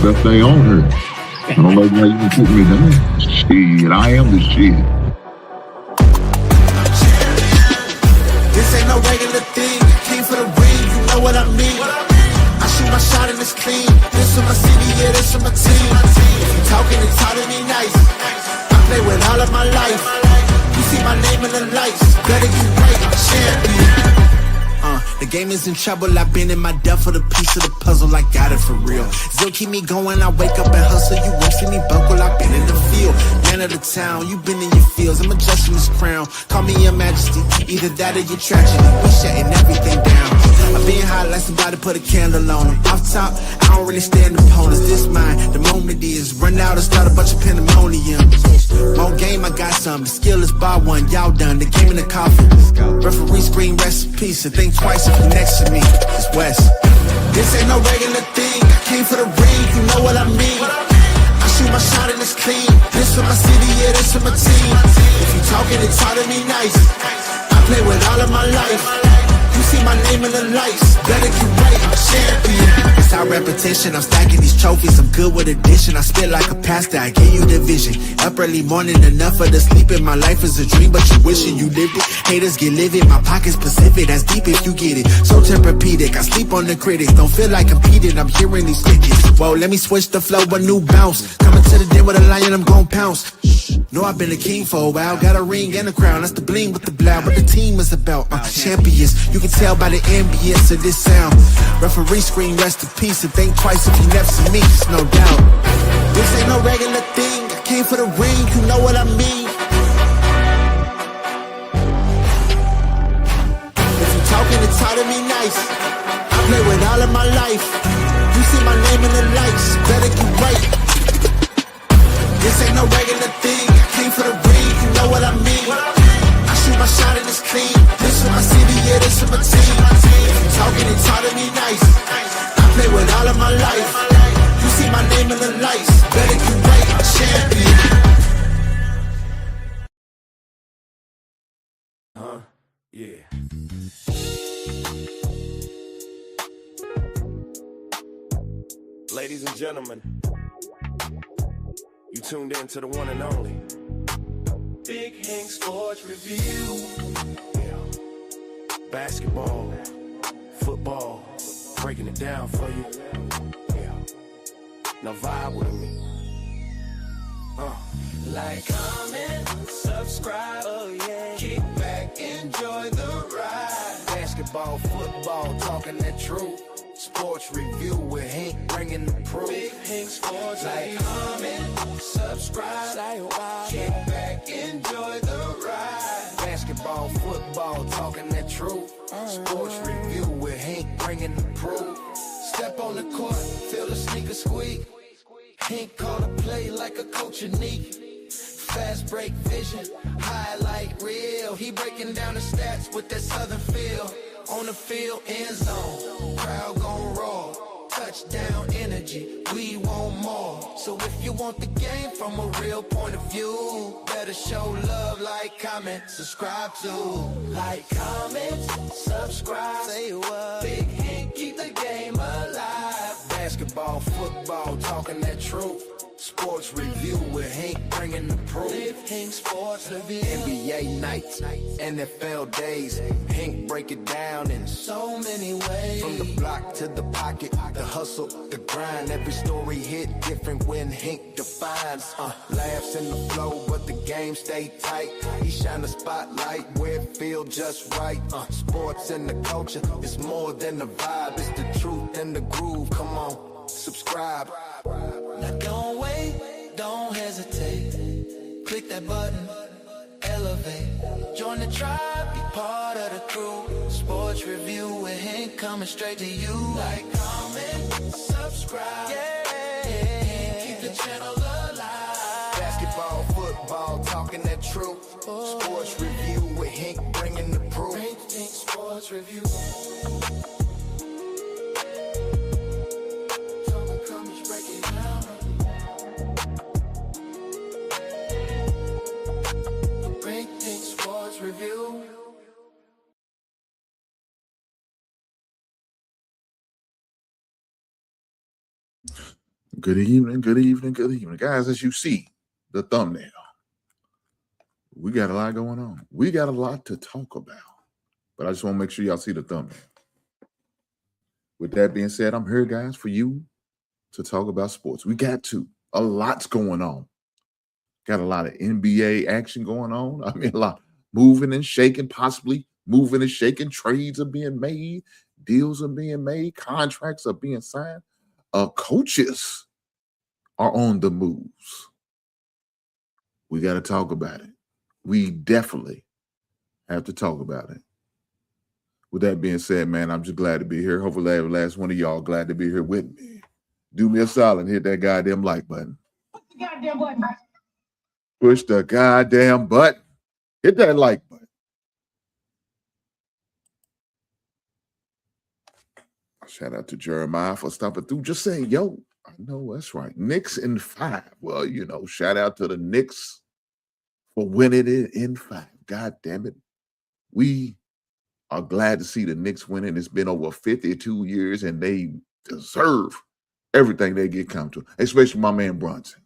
best thing on her. I don't know why you can put me down. Shit, I am the shit. This ain't no regular thing. I came for the ring, you know what I mean. I shoot my shot and it's clean. This for my city, yeah, this for my team. If you talking and talking me nice, I play with all of my life. You see my name in the lights, better get right, champion. The game is in trouble, I've been in my depth for the piece of the puzzle, I got it for real. Still keep me going, I wake up and hustle, you won't see me buckle, I've been in the field. Man of the town, you been in your fields, I'm adjusting this crown. Call me your majesty, either that or your tragedy. We shutting everything down. I've been high like somebody put a candle on them. Off top, I don't really stand opponents, this mine. The moment is run out and start a bunch of pandemonium. More game, I got some, the skill is by one, y'all done, the game in the coffin. Referee scream rest in peace and think twice if you next to me. It's West. This ain't no regular thing. I came for the ring, you know what I mean. I shoot my shot and it's clean. This for my city, yeah, this for my team. If you talking and talk to me nice, I play with all of my life. You see my name in the lights, better get right, I'm champion. It's our repetition, I'm stacking these trophies, I'm good with addition. I spit like a pastor, I give you the vision. Up early morning, enough for the sleeping. My life is a dream, but you wishing you lived it. Haters get livid, my pocket's Pacific, that's deep if you get it. So Tempur-Pedic, I sleep on the critics. Don't feel like competing, I'm hearing these stitches. Whoa, let me switch the flow, a new bounce. Coming to the den with a lion, I'm gon' pounce. Know I've been a king for a while, got a ring and a crown. That's the bling with the blow, what the team is about. Champions, you can tell by the ambience of this sound. Referee scream rest in peace and think twice if you never see me, it's no doubt. This ain't no regular thing, I came for the ring, you know what I mean. If you talking and talk to me nice, I play with all of my life. You see my name in the lights, better get right. This ain't no regular thing, I came for the ring, you know what I mean. I shoot my shot and it's clean. This for my city, yeah, this for my team. If you talking and talk to me nice, I play with all of my life. You see my name in the lights, better get right, champion. Yeah. Ladies and gentlemen, you tuned in to the one and only Big Hank Sports Review. Yeah. Basketball, football, breaking it down for you. Yeah. Now vibe with me. Like, comment, subscribe, oh yeah. Kick back, enjoy the ride. Basketball, football, talking that truth. Sports review with Hank bringing the proof. Big Hank Sports, like, comment, subscribe, kick back, enjoy the ride. Basketball, football, talking that truth. Sports review with Hank bringing the proof. Step on the court, feel the sneaker squeak. Hank call a play like a coach unique. Fast break vision, highlight reel. He breaking down the stats with that southern feel. On the field, end zone, crowd gon' roar. Touchdown energy, we want more. So if you want the game from a real point of view, better show love, like, comment, subscribe to. Like, comment, subscribe, say what? Big Hank, keep the game alive. Basketball, football, talking that truth. Sports review with Hank bringing the proof. Big Hank Sports Review. NBA nights, NFL days. Hank break it down in so many ways. From the block to the pocket, the hustle, the grind. Every story hit different when Hank defines. Laughs in the flow, but the game stay tight. He shine the spotlight where it feel just right. Sports and the culture, it's more than the vibe. It's the truth and the groove. Come on, subscribe. Now don't wait, don't hesitate. Click that button, elevate. Join the tribe, be part of the crew. Sports review with Hank coming straight to you. Like, comment, subscribe, yeah. Keep the channel alive. Basketball, football, talking that truth. Sports review with Hank bringing the proof. Hank Sports Review. Review. Good evening, good evening, good evening. Guys, as you see the thumbnail, we got a lot going on. We got a lot to talk about. But I just want to make sure y'all see the thumbnail. With that being said, I'm here, guys, for you to talk about sports. We got to. A lot's going on. Got a lot of NBA action going on. I mean, a lot moving and shaking, possibly moving and shaking. Trades are being made. Deals are being made. Contracts are being signed. Coaches are on the moves. We got to talk about it. We definitely have to talk about it. With that being said, man, I'm just glad to be here. Hopefully every last one of y'all glad to be here with me. Do me a solid and hit that goddamn like button. Push the goddamn button. Push the goddamn button. Hit that like button. Shout out to Jeremiah for stopping through. Just saying, yo, I know that's right. Knicks in 5. Well, you know, shout out to the Knicks for winning it in 5. God damn it. We are glad to see the Knicks winning. It's been over 52 years, and they deserve everything they get come to, especially my man Brunson.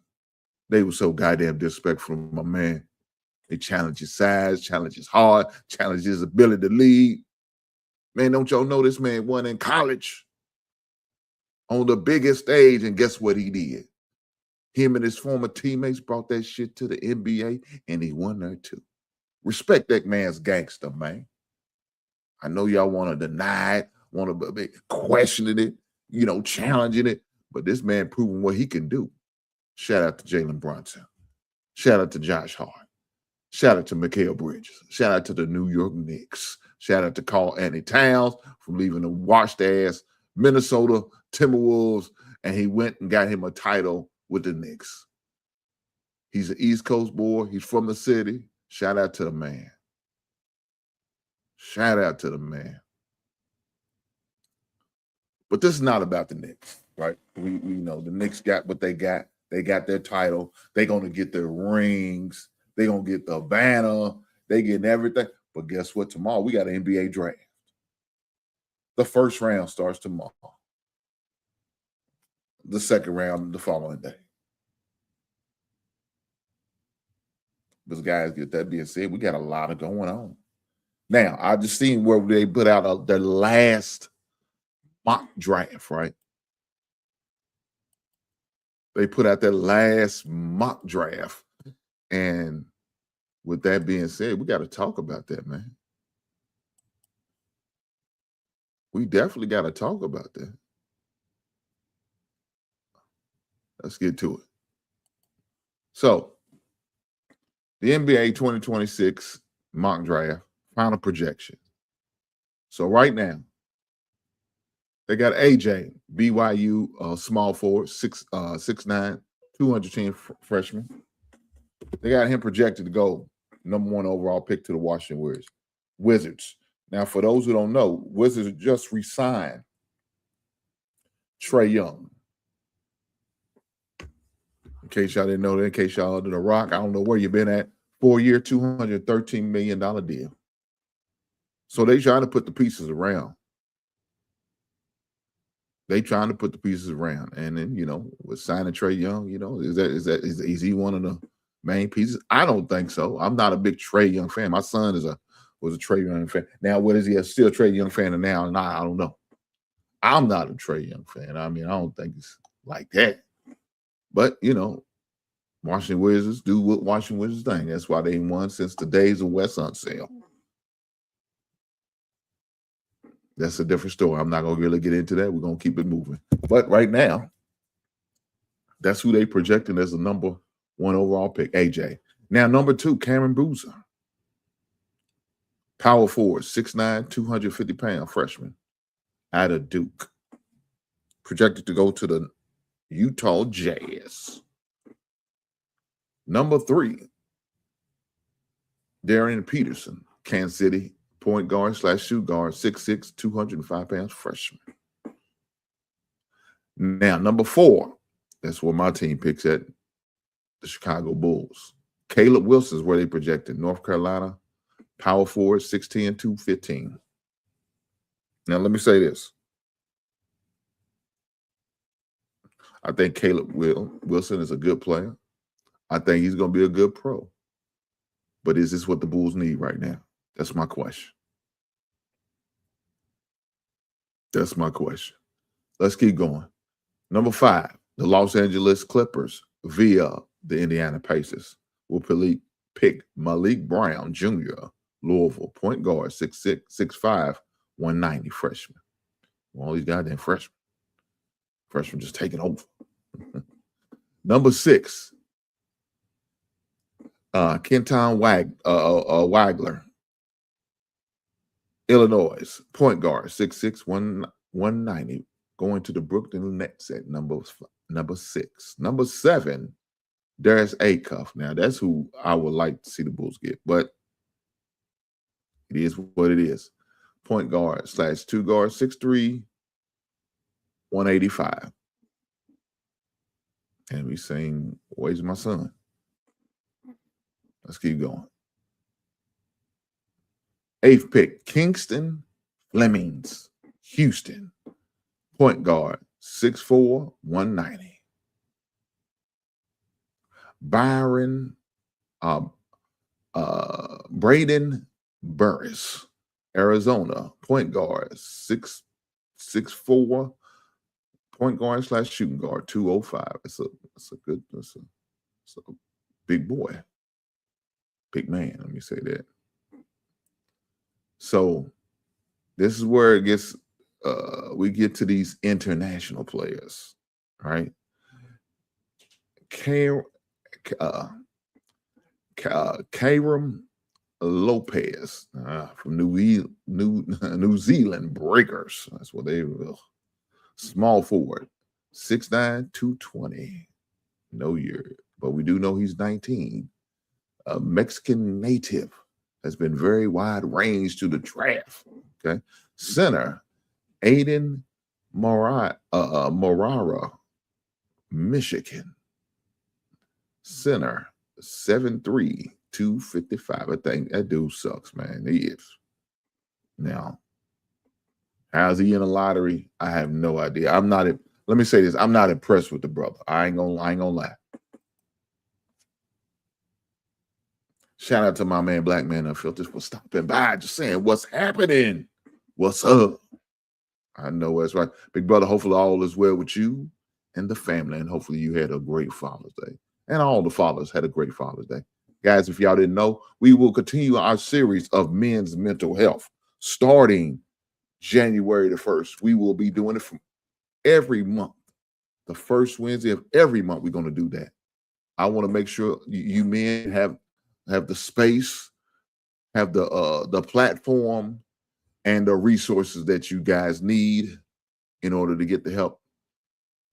They were so goddamn disrespectful, my man. They challenge his size, challenge his heart, challenge his ability to lead. Man, don't y'all know this man won in college on the biggest stage, and guess what he did? Him and his former teammates brought that shit to the NBA, and he won there too. Respect that man's gangster, man. I know y'all want to deny it, want to be questioning it, you know, challenging it, but this man proving what he can do. Shout out to Jalen Brunson. Shout out to Josh Hart. Shout out to Mikal Bridges. Shout out to the New York Knicks. Shout out to Karl Anthony Towns from leaving the washed-ass Minnesota Timberwolves, and he went and got him a title with the Knicks. He's an East Coast boy. He's from the city. Shout out to the man. Shout out to the man. But this is not about the Knicks, right? We know the Knicks got what they got. They got their title. They're going to get their rings. They're going to get the banner. They getting everything. But guess what? Tomorrow we got an NBA draft. The first round starts tomorrow. The second round the following day. But guys, get that being said, we got a lot of going on. Now, I just seen where they put out their last mock draft, right? They put out their last mock draft. And with that being said, we got to talk about that, man. We definitely got to talk about that. Let's get to it. So, the NBA 2026 mock draft, final projection. So right now, they got AJ, BYU, small forward, 6'9", 210 freshman. They got him projected to go #1 overall pick to the Washington Wizards. Now, for those who don't know, Wizards just re-signed Trae Young. In case y'all didn't know that, in case y'all did a rock, I don't know where you've been at. 4-year, $213 million deal. So they trying to put the pieces around. And then, you know, with signing Trae Young, you know, is he one of the main pieces? I don't think so. I'm not a big Trae Young fan. My son was a Trae Young fan. Now, what is he? Still a Trae Young fan now? Nah, I don't know. I'm not a Trae Young fan. I mean, I don't think it's like that. But, you know, Washington Wizards do what Washington Wizards think. That's why they won since the days of Wes Unseld. That's a different story. I'm not going to really get into that. We're going to keep it moving. But right now, that's who they projecting as the #1 overall pick, AJ. Now, #2, Cameron Boozer. Power forward, 6'9", 250-pound freshman out of Duke. Projected to go to the Utah Jazz. #3, Darian Peterson, Kansas City, point guard / shoot guard, 6'6", 205 pounds freshman. Now, #4, that's where my team picks at, the Chicago Bulls. Caleb Wilson is where they projected, North Carolina, power forward, 6'10", 215. Now, let me say this. I think Caleb Wilson is a good player. I think he's going to be a good pro. But is this what the Bulls need right now? That's my question. That's my question. Let's keep going. Number 5, the Los Angeles Clippers via the Indiana Pacers will pick Malik Brown Jr., Louisville, point guard, 6'6", 6'5", 190 freshman. All these goddamn freshmen. Freshmen just taking over. Number 6, Kenton Wagler, Illinois, point guard, 6'6", 190, going to the Brooklyn Nets at number 6. Number 7, Darius Acuff. Now, that's who I would like to see the Bulls get, but it is what it is. Point guard / 2 guard, 6'3", 185. And we saying, where's my son? Let's keep going. 8th pick, Kingston Flemings, Houston. Point guard, 6'4", 190. Braden Burris, Arizona. Point guard, 6'4", point guard / shooting guard, 205. It's a big boy. Big man, let me say that. So this is where it gets we get to these international players, right? Karam Lopez from New Zealand Breakers. That's what they were. Small forward, 6'9", 220. No year, but we do know he's 19. A Mexican native, has been very wide range to the draft. Okay, center Aiden Morara, Michigan. Center 7'3", 255. I think that dude sucks, man. He is. Now, how's he in the lottery? I have no idea. Let me say this. I'm not impressed with the brother. I ain't gonna lie. Shout out to my man, Black Man Unfiltered, for stopping by, just saying, what's happening? What's up? I know that's right. Big brother, hopefully all is well with you and the family, and hopefully you had a great Father's Day. And all the fathers had a great Father's Day. Guys, if y'all didn't know, we will continue our series of men's mental health starting January the 1st. We will be doing it from every month. The first Wednesday of every month, we're going to do that. I want to make sure you men have the space, have the platform, and the resources that you guys need in order to get the help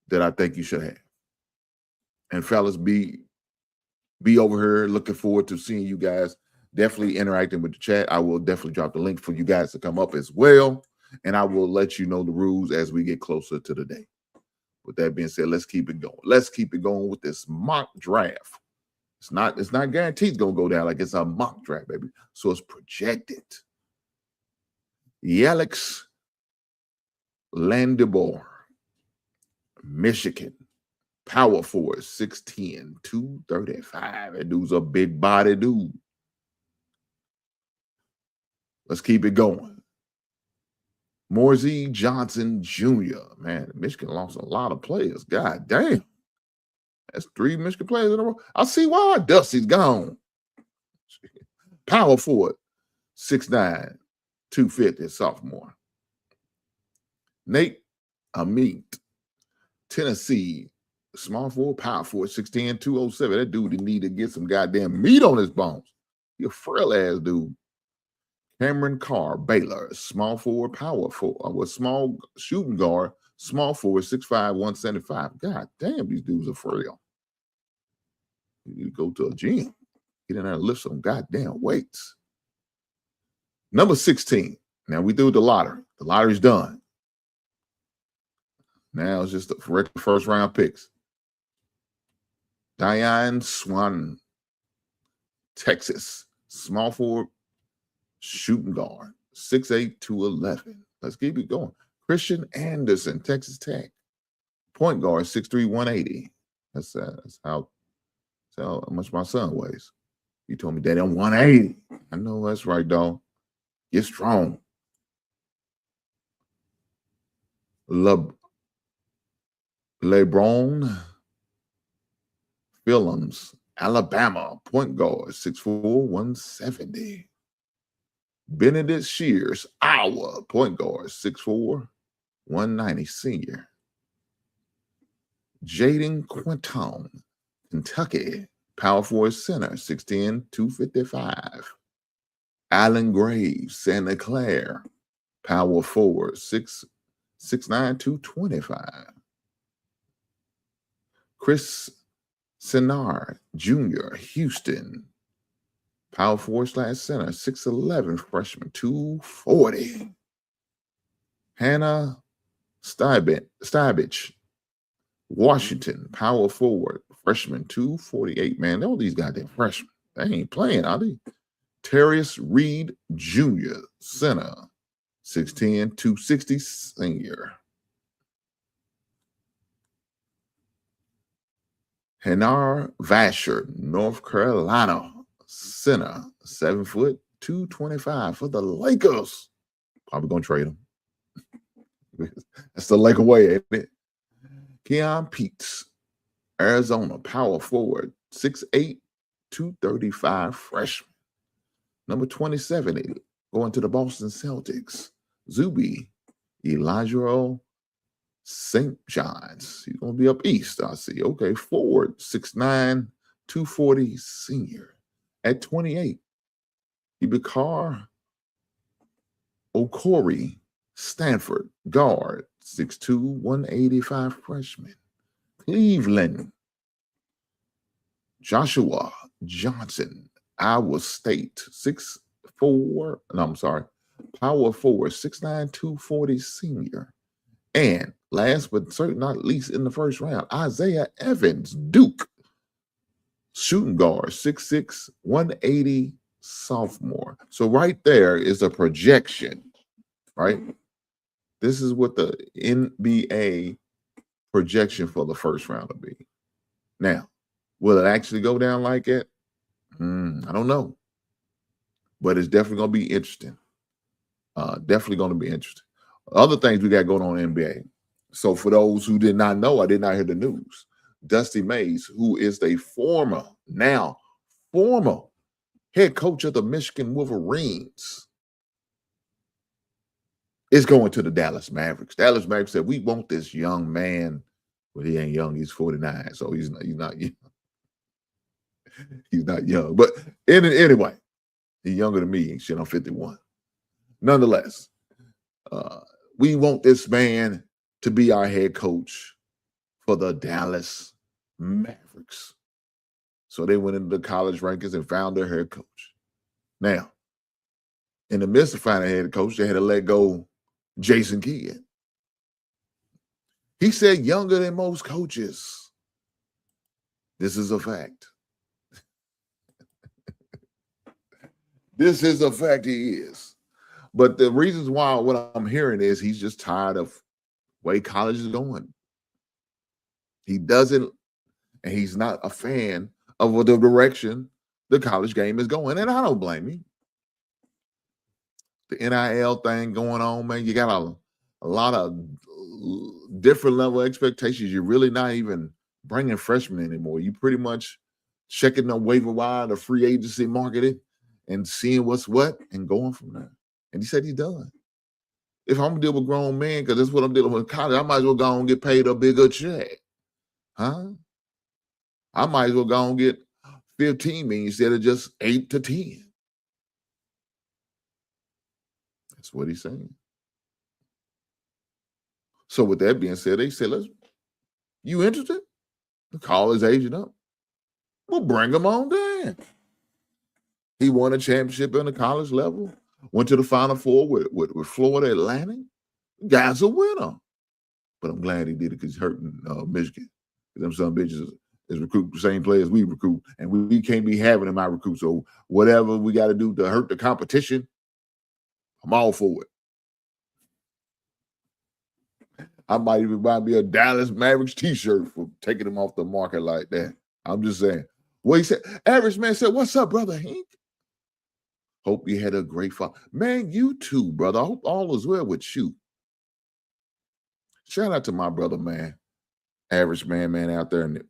that I think you should have. And fellas, be over here. Looking forward to seeing you guys. Definitely interacting with the chat. I will definitely drop the link for you guys to come up as well. And I will let you know the rules as we get closer to the day. With that being said, let's keep it going. Let's keep it going with this mock draft. It's not guaranteed it's going to go down, like it's a mock draft, baby. So it's projected. Alex Landibor, Michigan. Power forward, 6'10", 235. That dude's a big body dude. Let's keep it going. Morsey Johnson Jr. Man, Michigan lost a lot of players. God damn. That's 3 Michigan players in a row. I see why. Dusty's gone. Power forward, 6'9", 250, sophomore. Nate Amit, Tennessee. Small forward, power forward, 6'10", 207. That dude need to get some goddamn meat on his bones. He a frail ass dude. Cameron Carr, Baylor, small forward, power forward, with small shooting guard, small forward, 6'5", 175. God damn, these dudes are frail. You need to go to a gym. Get in there and lift some goddamn weights. Number 16. Now we do the lottery. The lottery's done. Now it's just the first round picks. Diane Swan, Texas, small forward, shooting guard, 6'8", 211. Let's keep it going. Christian Anderson, Texas Tech, Point guard, 6'3", 180. That's how much my son weighs. He told me, Daddy, I'm 180. I know that's right, dog. Get strong. LeBron Phillums, Alabama, point guard, 6'4", 170. Benedict Shears, Iowa, point guard, 6'4", 190, senior. Jaden Quinton, Kentucky, power forward center, 6'10", 255. Alan Graves, Santa Clara, power forward, 6'9", 225. Chris Senard Jr., Houston, power forward / center, 6'11", freshman, 240. Hannah Stybich, Washington, power forward, freshman, 248. Man, all these goddamn freshmen, they ain't playing, are they? Terrius Reed Jr., center, 6'10", 260, senior. Hanar Vasher, North Carolina, center, 7 foot, 225 for the Lakers. Probably gonna trade him. That's the Laker way, ain't it? Keon Peets, Arizona, power forward, 6'8", 235, freshman. Number 27, going to the Boston Celtics, Zuby Elijah St. John's. He's going to be up east, I see. Okay, forward, 6'9", 240, senior. At 28, Ibikar Okori, Stanford, guard, 6'2", 185, freshman. Cleveland, Joshua Johnson, Iowa State, power forward, 6'9", 240, senior. And last but certainly not least in the first round, Isaiah Evans, Duke, shooting guard, 6'6", 180, sophomore. So right there is a projection, right? This is what the NBA projection for the first round will be. Now, will it actually go down like that? I don't know. But it's definitely going to be interesting. Definitely going to be interesting. Other things we got going on in the NBA. So for those who did not know, I did not hear the news. Dusty Mays, who is the former head coach of the Michigan Wolverines, is going to the Dallas Mavericks. Dallas Mavericks said, we want this young man. But he ain't young. He's 49, so he's not young. He's not young. But anyway, he's younger than me. Shit, I'm 51. Nonetheless, we want this man to be our head coach for the Dallas Mavericks. So they went into the college rankings and found their head coach. Now, in the midst of finding a head coach, they had to let go Jason Kidd. He said younger than most coaches. This is a fact. This is a fact, he is. But the reasons why what I'm hearing is he's just tired of the way college is going. He doesn't, and he's not a fan of the direction the college game is going. And I don't blame him. The NIL thing going on, man, you got a lot of different level expectations. You're really not even bringing freshmen anymore. You pretty much checking the waiver wire, the free agency marketing, and seeing what's what and going from there. And he said he's done. If I'm going to deal with grown men, because that's what I'm dealing with in college, I might as well go and get paid a bigger check. Huh? I might as well go and get 15 million instead of just 8 to 10. That's what he's saying. So with that being said, they said, you interested? Call his agent up. We'll bring him on down. He won a championship on the college level, went to the Final Four with Florida Atlantic. Guy's a winner. But I'm glad he did it because he's hurting Michigan. Them some bitches is recruit the same players we recruit, and we can't be having them out recruit. So whatever we got to do to hurt the competition, I'm all for it. I might even buy me a Dallas Mavericks t-shirt for taking them off the market like that. I'm just saying. Well, he said, Average Man said, what's up, brother Hank? Hope you had a great fall. Man, you too, brother. I hope all is well with you. Shout out to my brother, man. Average man out there in the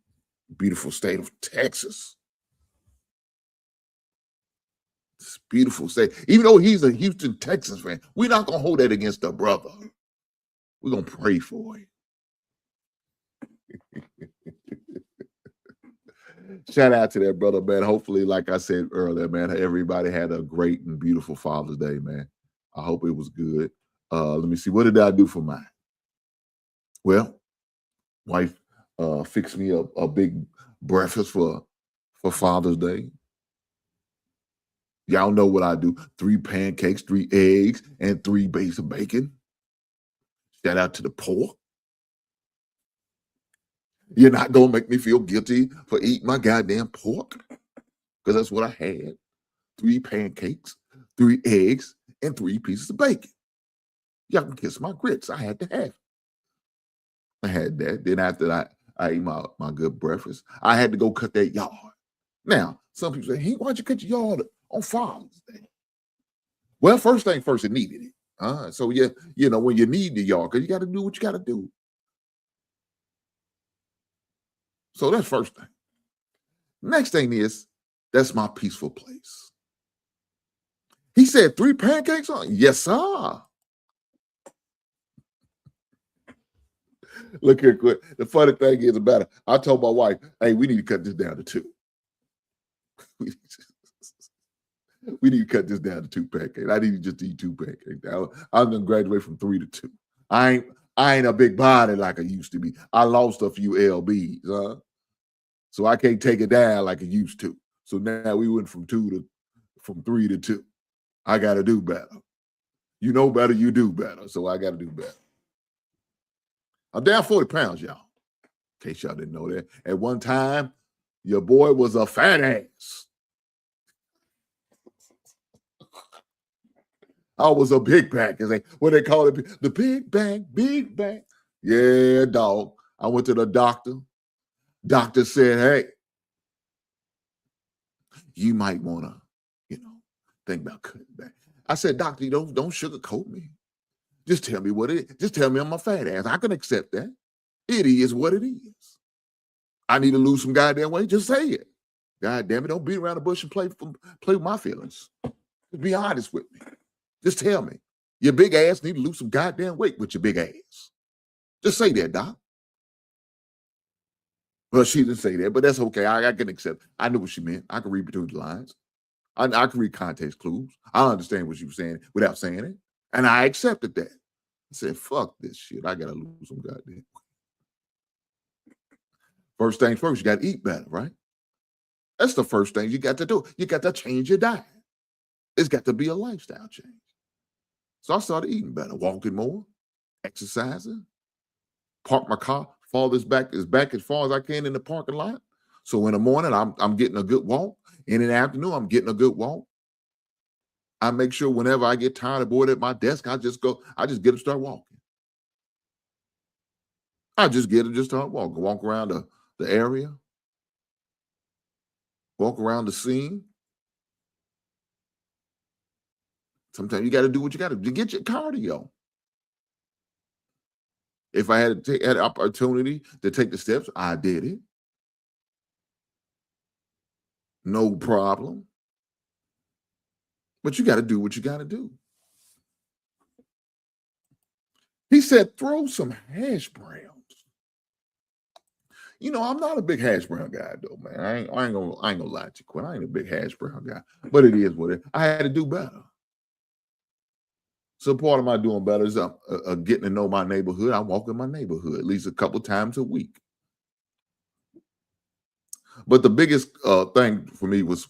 beautiful state of Texas. It's a beautiful state. Even though he's a Houston Texans fan, we're not going to hold that against the brother. We're going to pray for him. Shout out to that brother, man. Hopefully, like I said earlier, man, everybody had a great and beautiful Father's Day, man. I hope it was good. Let me see. What did I do for mine? Well, wife fixed me a big breakfast for Father's Day. Y'all know what I do. 3 pancakes, 3 eggs, and 3 bases of bacon. Shout out to the poor. You're not going to make me feel guilty for eating my goddamn pork, because that's what I had. 3 pancakes, 3 eggs, and 3 pieces of bacon. Y'all can kiss my grits. I had to have it. I had that. Then after that, I ate my good breakfast. I had to go cut that yard. Now, some people say, hey, why'd you cut your yard on Father's Day? Well, first thing first, it needed it. So, yeah, when you need the yard, because you got to do what you got to do. So that's first thing. Next thing is, that's my peaceful place. He said 3 pancakes on? Yes, sir. Look here, quick. The funny thing is about it, I told my wife, hey, we need to cut this down to 2. We need to cut this down to 2 pancakes. I need to just eat 2 pancakes. I'm going to graduate from 3 to 2. I ain't a big body like I used to be. I lost a few lbs, huh? So I can't take it down like I used to. So now we went from 3 to 2. I got to do better. You know better, you do better. So I got to do better. I'm down 40 pounds, y'all. In case y'all didn't know that. At one time, your boy was a fat ass. I was a big back. What they call it? The big back. Yeah, dog. I went to the doctor. Doctor said, hey, you might want to, think about cutting back. I said, doctor, you don't sugarcoat me. Just tell me what it is. Just tell me I'm a fat ass. I can accept that. It is what it is. I need to lose some goddamn weight. Just say it. God damn it. Don't beat around the bush and play with my feelings. Just be honest with me. Just tell me. Your big ass need to lose some goddamn weight with your big ass. Just say that, doc. Well, she didn't say that, but that's okay. I can accept. I knew what she meant. I can read between the lines. I can read context clues. I understand what she was saying without saying it. And I accepted that. I said, fuck this shit. I got to lose some goddamn. First things first, you got to eat better, right? That's the first thing you got to do. You got to change your diet. It's got to be a lifestyle change. So I started eating better, walking more, exercising, park my car, fall back as far as I can in the parking lot. So in the morning, I'm getting a good walk. In the afternoon, I'm getting a good walk. I make sure whenever I get tired or bored at my desk, I just get up and start walking. I just get up and just start walking. Walk around the area. Walk around the scene. Sometimes you got to do what you got to do to get your cardio. If I had an opportunity to take the steps, I did it. No problem. But you got to do what you got to do. He said, throw some hash browns. I'm not a big hash brown guy, though, man. I ain't gonna lie to you, Quinn. I ain't a big hash brown guy. But it is what it is. I had to do better. So part of my doing better is getting to know my neighborhood. I walk in my neighborhood at least a couple times a week. But the biggest thing for me was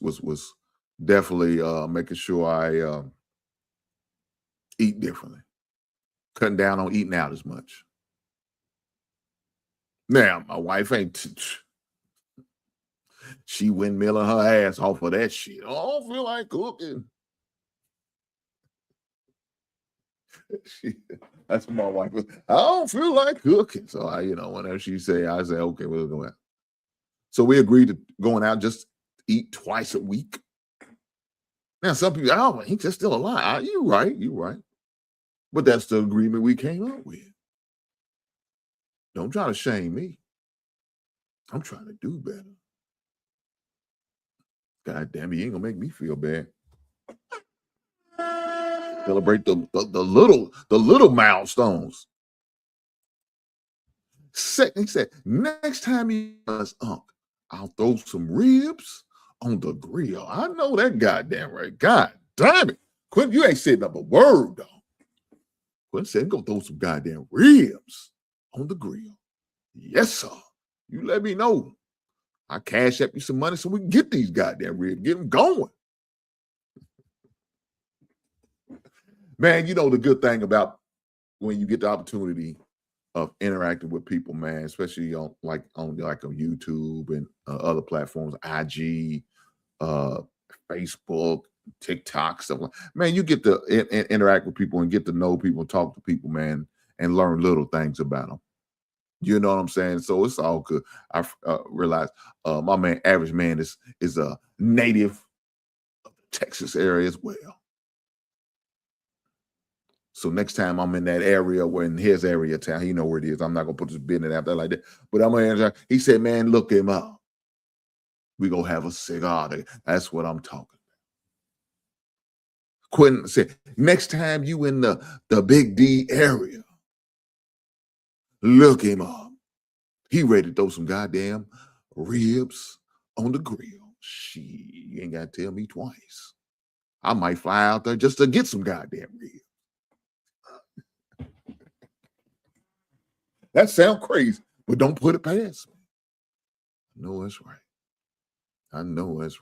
definitely making sure I eat differently, cutting down on eating out as much. Now, my wife ain't, she windmilling her ass off of that shit. I don't feel like cooking. That's what my wife was. I don't feel like cooking. So whenever she say, I say, okay, we'll go out. So we agreed to going out just eat twice a week. Now some people, oh, he's just still alive. You're right. But that's the agreement we came up with. Don't try to shame me. I'm trying to do better. God damn it, you ain't gonna make me feel bad. Celebrate the little milestones. He said, next time he does I'll throw some ribs on the grill. I know that goddamn right. God damn it. Quentin, you ain't setting up a word, though. Quentin said, go throw some goddamn ribs on the grill. Yes, sir. You let me know. I cash up you some money so we can get these goddamn ribs, get them going. Man, the good thing about when you get the opportunity of interacting with people, man, especially on YouTube and other platforms, IG, Facebook, TikTok, stuff like. Man, you get to interact with people and get to know people, talk to people, man, and learn little things about them. You know what I'm saying? So it's all good. I realized my man, Average Man, is a native of the Texas area as well. So next time I'm in that area, or in his area of town, he know where it is. I'm not gonna put this business out there like that. But I'm gonna. He said, "Man, look him up. We gonna have a cigar." That's what I'm talking about. Quentin said, "Next time you in the Big D area, look him up. He ready to throw some goddamn ribs on the grill. She ain't gotta tell me twice. I might fly out there just to get some goddamn ribs." That sounds crazy, but don't put it past me. I know that's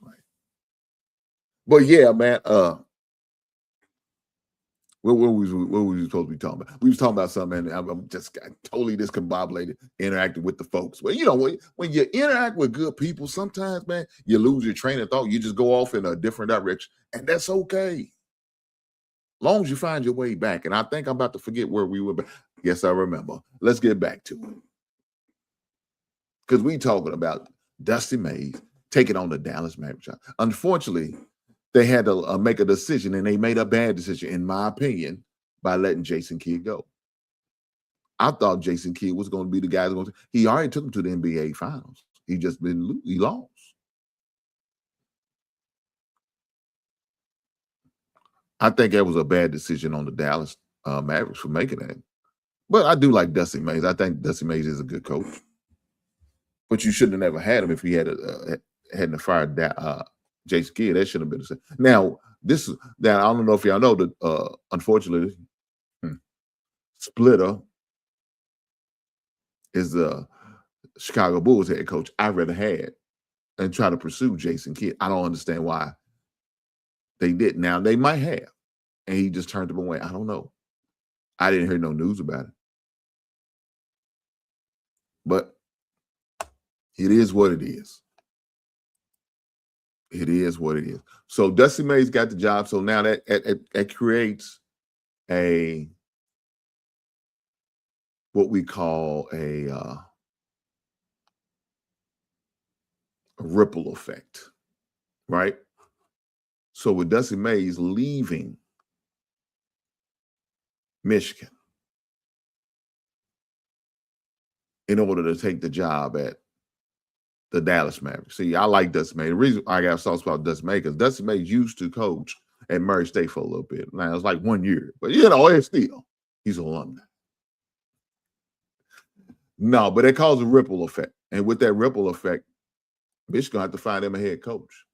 right. But yeah, man, what was we supposed to be talking about? We was talking about something, and I'm just got totally discombobulated interacting with the folks. Well, when you interact with good people, sometimes, man, you lose your train of thought. You just go off in a different direction, and that's okay. Long as you find your way back. And I think I'm about to forget where we were. Yes, I remember. Let's get back to it. Because we talking about Dusty Mays taking on the Dallas Mavericks. Unfortunately, they had to make a decision, and they made a bad decision, in my opinion, by letting Jason Kidd go. I thought Jason Kidd was going to be the guy. He already took him to the NBA Finals. He lost. I think that was a bad decision on the Dallas Mavericks for making that. But I do like Dusty Mays. I think Dusty Mays is a good coach. But you shouldn't have never had him if he hadn't fired Jason Kidd. That should have been the same. Now, I don't know if y'all know that, unfortunately, Splitter is the Chicago Bulls head coach I rather had and try to pursue Jason Kidd. I don't understand why they didn't. Now, they might have, and he just turned them away. I don't know. I didn't hear no news about it. But it is what it is. It is what it is. So Dusty Mays got the job. So now that creates what we call a ripple effect, right? So with Dusty Mays leaving Michigan in order to take the job at the Dallas Mavericks. See, I like Dusty Mays. The reason I got sauce about Dusty Mays because Dusty Mays used to coach at Murray State for a little bit. Now it's like 1 year, but it's still he's an alumni. No, but it caused a ripple effect, and with that ripple effect, Michigan have to find him a head coach.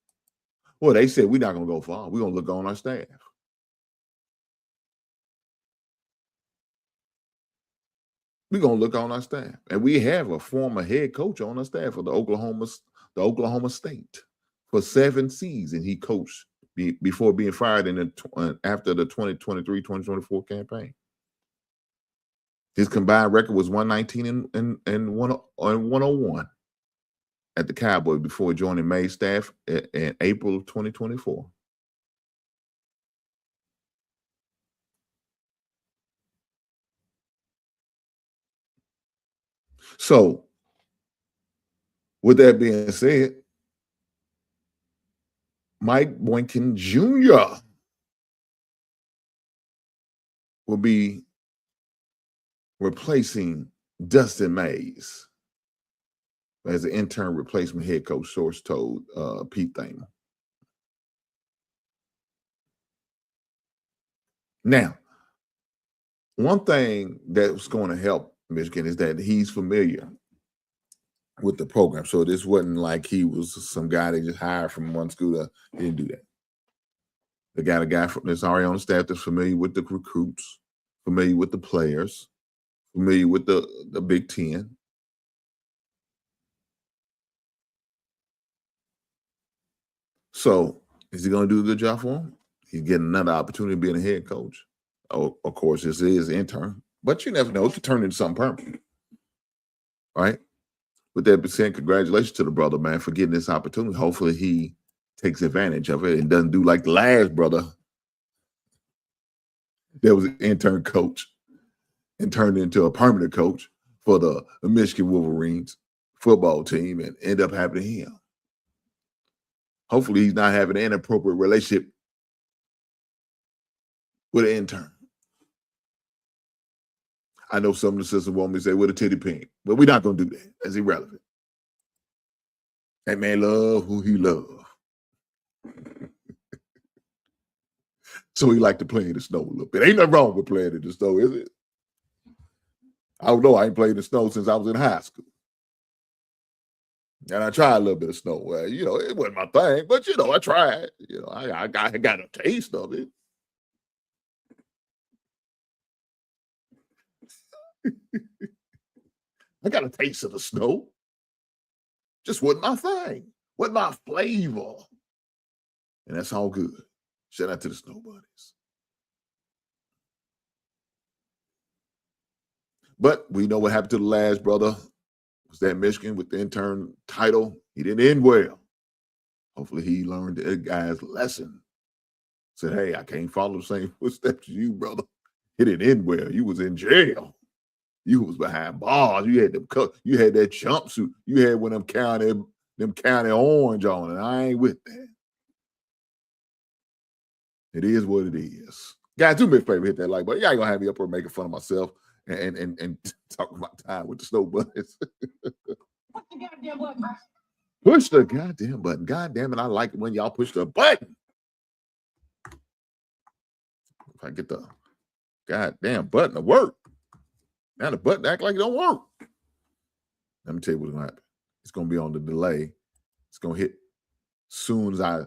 Well, they said we're not going to go far. We're going to look on our staff. We're going to look on our staff. And we have a former head coach on our staff for the Oklahoma State. For 7 seasons, he coached before being fired after the 2023-2024 campaign. His combined record was 119 and 101 at the Cowboys before joining May's staff in April of 2024. So, with that being said, Mike Boykin Jr. will be replacing Dustin Mays as an intern replacement head coach, source told Pete Thamer. Now, one thing that's going to help Michigan is that he's familiar with the program. So this wasn't like he was some guy they just hired from one school. He didn't do that. They got a guy that's already on the staff that's familiar with the recruits, familiar with the players, familiar with the Big Ten. So is he going to do a good job for him? He's getting another opportunity being a head coach. Oh, of course, this is intern, but you never know. It could turn into something permanent, right? With that being said, congratulations to the brother, man, for getting this opportunity. Hopefully he takes advantage of it and doesn't do like the last brother that was an intern coach and turned into a permanent coach for the Michigan Wolverines football team and end up happening to him. Hopefully he's not having an inappropriate relationship with an intern. I know some of the sisters want me to say with a titty pink, but we're not going to do that. That's irrelevant. That man love who he love. So he like to play in the snow a little bit. Ain't nothing wrong with playing in the snow, is it? I don't know. I ain't played in the snow since I was in high school. And I tried a little bit of snow. Well, it wasn't my thing, but, I tried. I got a taste of it. I got a taste of the snow. Just wasn't my thing. Wasn't my flavor. And that's all good. Shout out to the Snow Buddies. But we know what happened to the last brother. Was that Michigan with the intern title? He didn't end well. Hopefully he learned the guy's lesson. Said, hey, I can't follow the same footsteps as you, brother. It didn't end well. You was in jail. You was behind bars. You had you had that jumpsuit. You had one of them county orange on, and I ain't with that. It is what it is. Guys, do me a favor, hit that like button. Y'all ain't gonna have me up here making fun of myself and talking about time with the Snow Buddies. Push the goddamn button. Push the goddamn button. God damn it, I like it when y'all push the button. If I get the goddamn button to work. Now the button act like it don't work. Let me tell you what's gonna happen. It's gonna be on the delay. It's gonna hit soon as I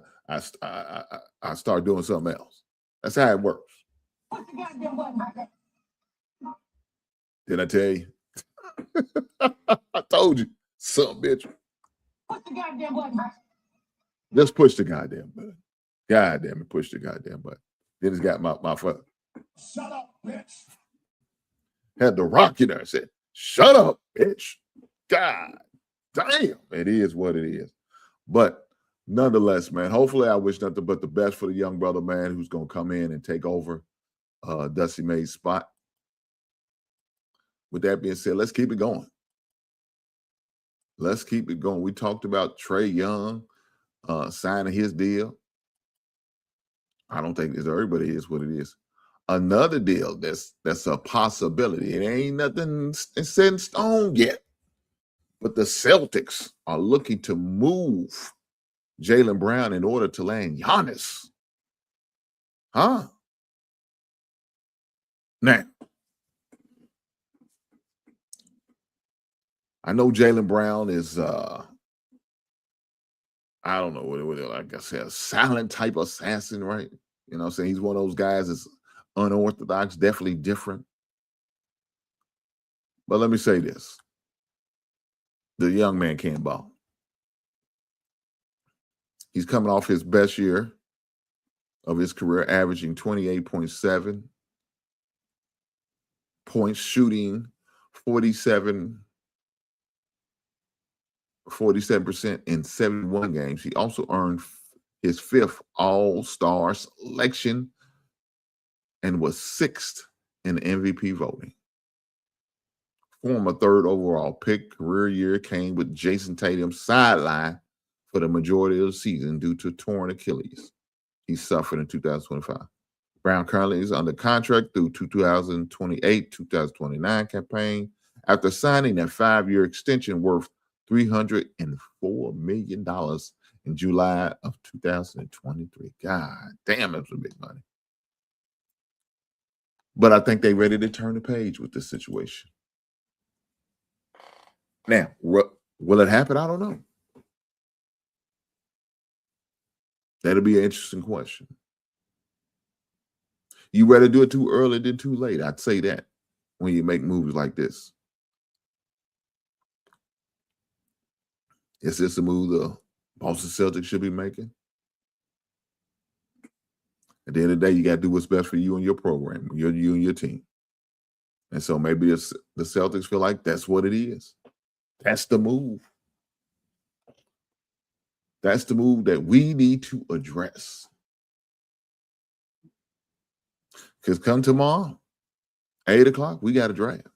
start doing something else. That's how it works. Push the goddamn button. Did I tell you? I told you, son, bitch. Push the goddamn button. Let's push the goddamn button. God damn it, push the goddamn button. Then it's got my foot. Shut up, bitch. Had the rock in there. I said, shut up, bitch. God damn. It is what it is. But nonetheless, man, hopefully I wish nothing but the best for the young brother, man, who's going to come in and take over Dusty May's spot. With that being said, let's keep it going. Let's keep it going. We talked about Trae Young signing his deal. I don't think it's everybody is what it is. Another deal that's a possibility. It ain't nothing set in stone yet. But the Celtics are looking to move Jaylen Brown in order to land Giannis. Huh? Now, I know Jaylen Brown is, I don't know what like I said, a silent type assassin, right? You know what I'm saying? He's one of those guys that's unorthodox, definitely different. But let me say this. The young man can't ball. He's coming off his best year of his career, averaging 28.7 points, shooting 47% in 71 games. He also earned his 5th All-Star selection and was 6th in MVP voting. former third overall pick. Career year came with Jason Tatum sidelined for the majority of the season due to torn Achilles. He suffered in 2025. Brown currently is under contract through 2028-2029 campaign after signing a 5-year extension worth $304 million in July of 2023. God damn, that's a big money. But I think they're ready to turn the page with this situation. Now, will it happen? I don't know. That'll be an interesting question. You rather do it too early than too late. I'd say that when you make moves like this. Is this a move the Boston Celtics should be making? At the end of the day, you got to do what's best for you and your program, you and your team. And so maybe the Celtics feel like that's what it is. That's the move. That's the move that we need to address. Because come tomorrow, 8 o'clock, we got a draft.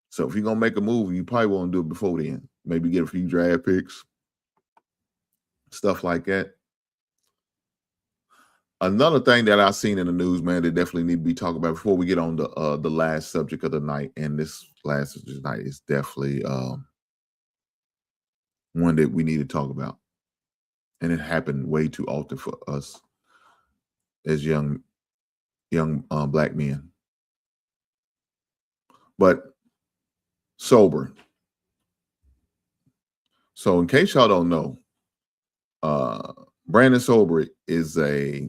So if you're going to make a move, you probably want to do it before then. Maybe get a few draft picks, stuff like that. Another thing that I've seen in the news, man, that definitely need to be talked about before we get on the last subject of the night, and this last subject of the night is definitely one that we need to talk about. And it happened way too often for us as young black men. But sober. So in case y'all don't know, Brandon Sober is a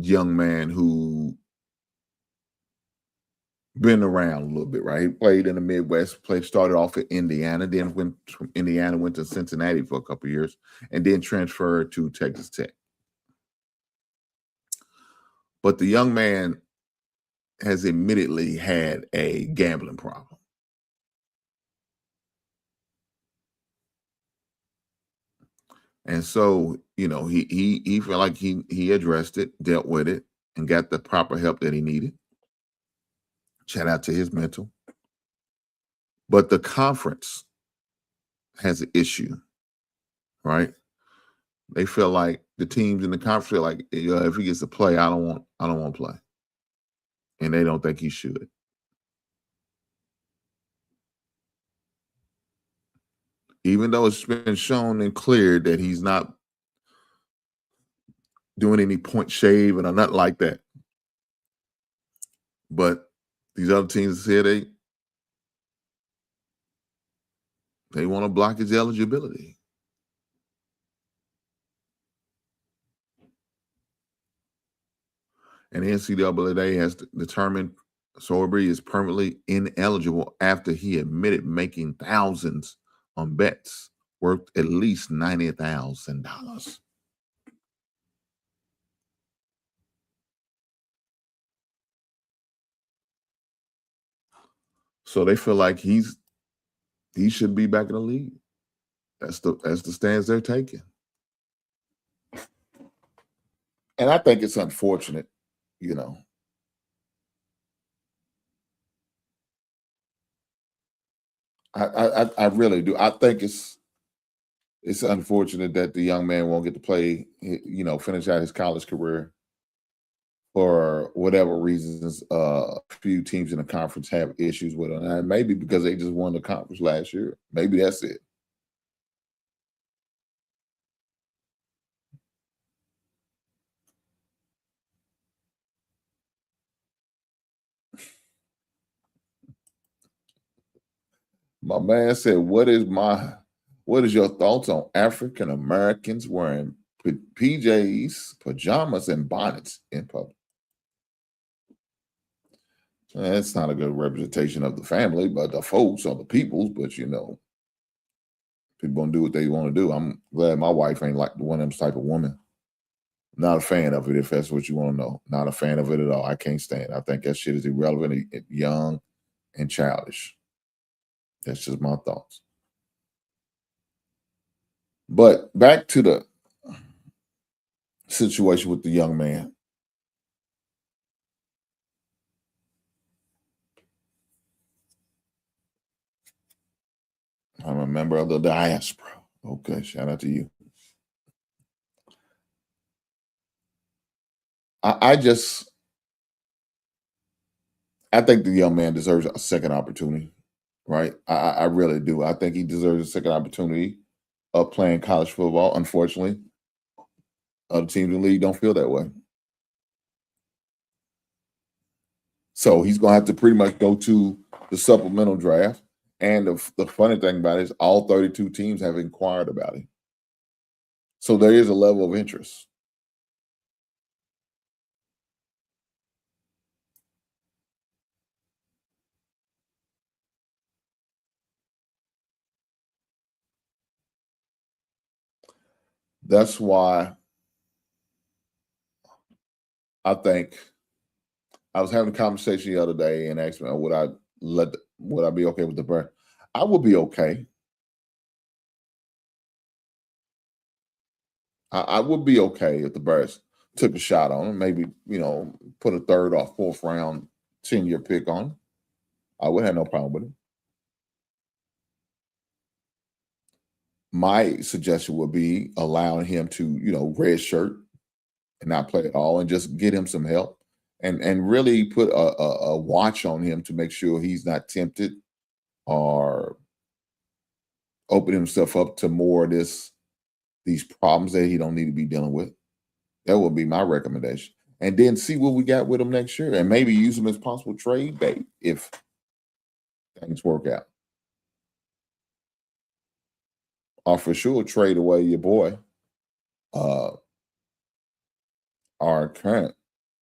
young man who been around a little bit, right? He played in the Midwest, started off at Indiana, then went from Indiana, went to Cincinnati for a couple of years, and then transferred to Texas Tech. But the young man has admittedly had a gambling problem. And so, he felt like he addressed it, dealt with it, and got the proper help that he needed. Shout out to his mental. But the conference has an issue, right? They feel like the teams in the conference feel like, if he gets to play, I don't want to play. And they don't think he should. Even though it's been shown and cleared that he's not doing any point shaving or nothing like that. But these other teams say they want to block his eligibility. And the NCAA has determined Sorby is permanently ineligible after he admitted making thousands on bets worth at least $90,000. So they feel like he should be back in the league. That's the stance they're taking. And I think it's unfortunate, I really do. I think it's unfortunate that the young man won't get to play, finish out his college career for whatever reasons. A few teams in the conference have issues with him. And maybe because they just won the conference last year. Maybe that's it. My man said, what is your thoughts on African Americans wearing PJs, pajamas, and bonnets in public? That's not a good representation of the family, but the folks or the peoples, but people gonna do what they want to do. I'm glad my wife ain't like one of them type of woman. Not a fan of it, if that's what you want to know. Not a fan of it at all. I can't stand it. I think that shit is irrelevant, young, and childish. That's just my thoughts. But back to the situation with the young man. I'm a member of the diaspora. Okay, shout out to you. I think the young man deserves a second opportunity, right? I really do. I think he deserves a second opportunity of playing college football. Unfortunately, other teams in the league don't feel that way. So he's going to have to pretty much go to the supplemental draft. And the funny thing about it is all 32 teams have inquired about him. So there is a level of interest. That's why I think I was having a conversation the other day and asked me, would I be okay with the Bears? I would be okay. I would be okay if the Bears took a shot on him, maybe, put a third or fourth round 10-year pick on him. I would have no problem with it. My suggestion would be allowing him to, red shirt and not play at all and just get him some help and really put a watch on him to make sure he's not tempted or open himself up to more of these problems that he don't need to be dealing with. That would be my recommendation. And then see what we got with him next year and maybe use him as possible trade bait if things work out. Or for sure trade away your boy, our current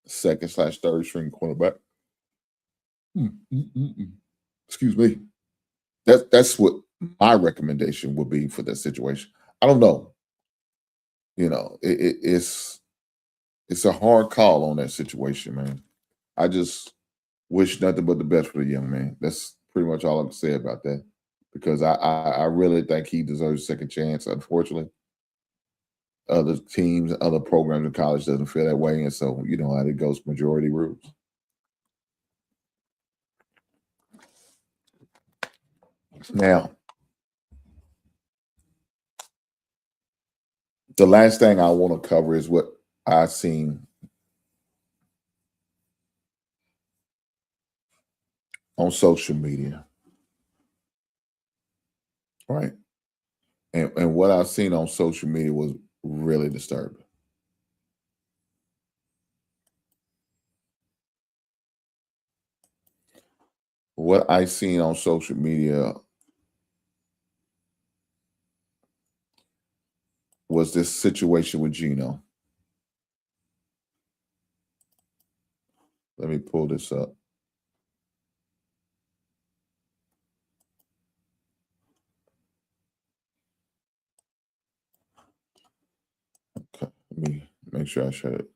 second/third string quarterback. Excuse me. That's what my recommendation would be for that situation. I don't know. It's a hard call on that situation, man. I just wish nothing but the best for the young man. That's pretty much all I can say about that. Because I really think he deserves a second chance. Unfortunately, other teams, other programs in college doesn't feel that way. And so, you know how it goes, majority rules. Now, the last thing I want to cover is what I've seen on social media. Right. And what I've seen on social media was really disturbing. What I seen on social media was this situation with Geno. Let me pull this up. Okay, let me make sure I share it.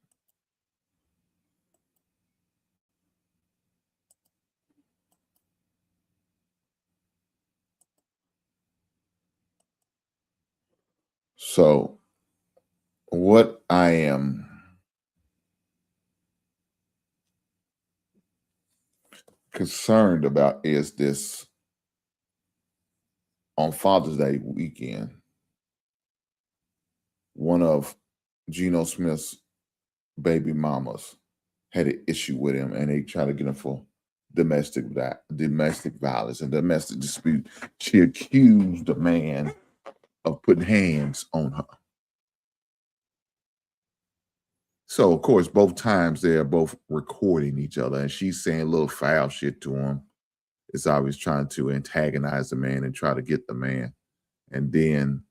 So, what I am concerned about is this on Father's Day weekend. One of Geno Smith's baby mamas had an issue with him, and they tried to get him for domestic violence and domestic dispute. She accused the man of putting hands on her. So, of course, both times they're both recording each other, and she's saying little foul shit to him. It's always trying to antagonize the man and try to get the man. And then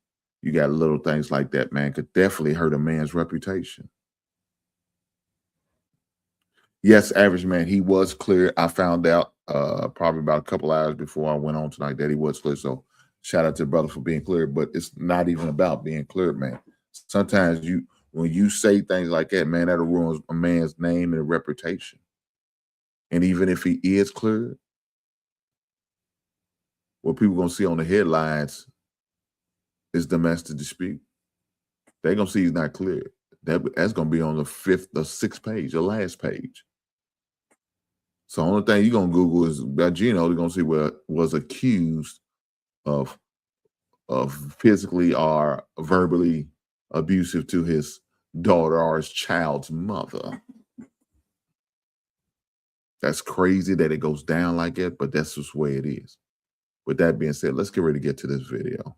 you got little things like that, man, could definitely hurt a man's reputation. Yes, average man, he was clear. I found out probably about a couple hours before I went on tonight that he was clear. So shout out to the brother for being clear, but it's not even about being clear, man. Sometimes when you say things like that, man, that'll ruin a man's name and reputation. And even if he is clear, what people gonna see on the headlines is domestic dispute. They're gonna see he's not clear. That's gonna be on the 5th or 6th page, the last page. So the only thing you're gonna Google is about Geno. They're gonna see what was accused of physically or verbally abusive to his daughter or his child's mother. That's crazy that it goes down like that, but that's just the way it is. With that being said, let's get ready to get to this video.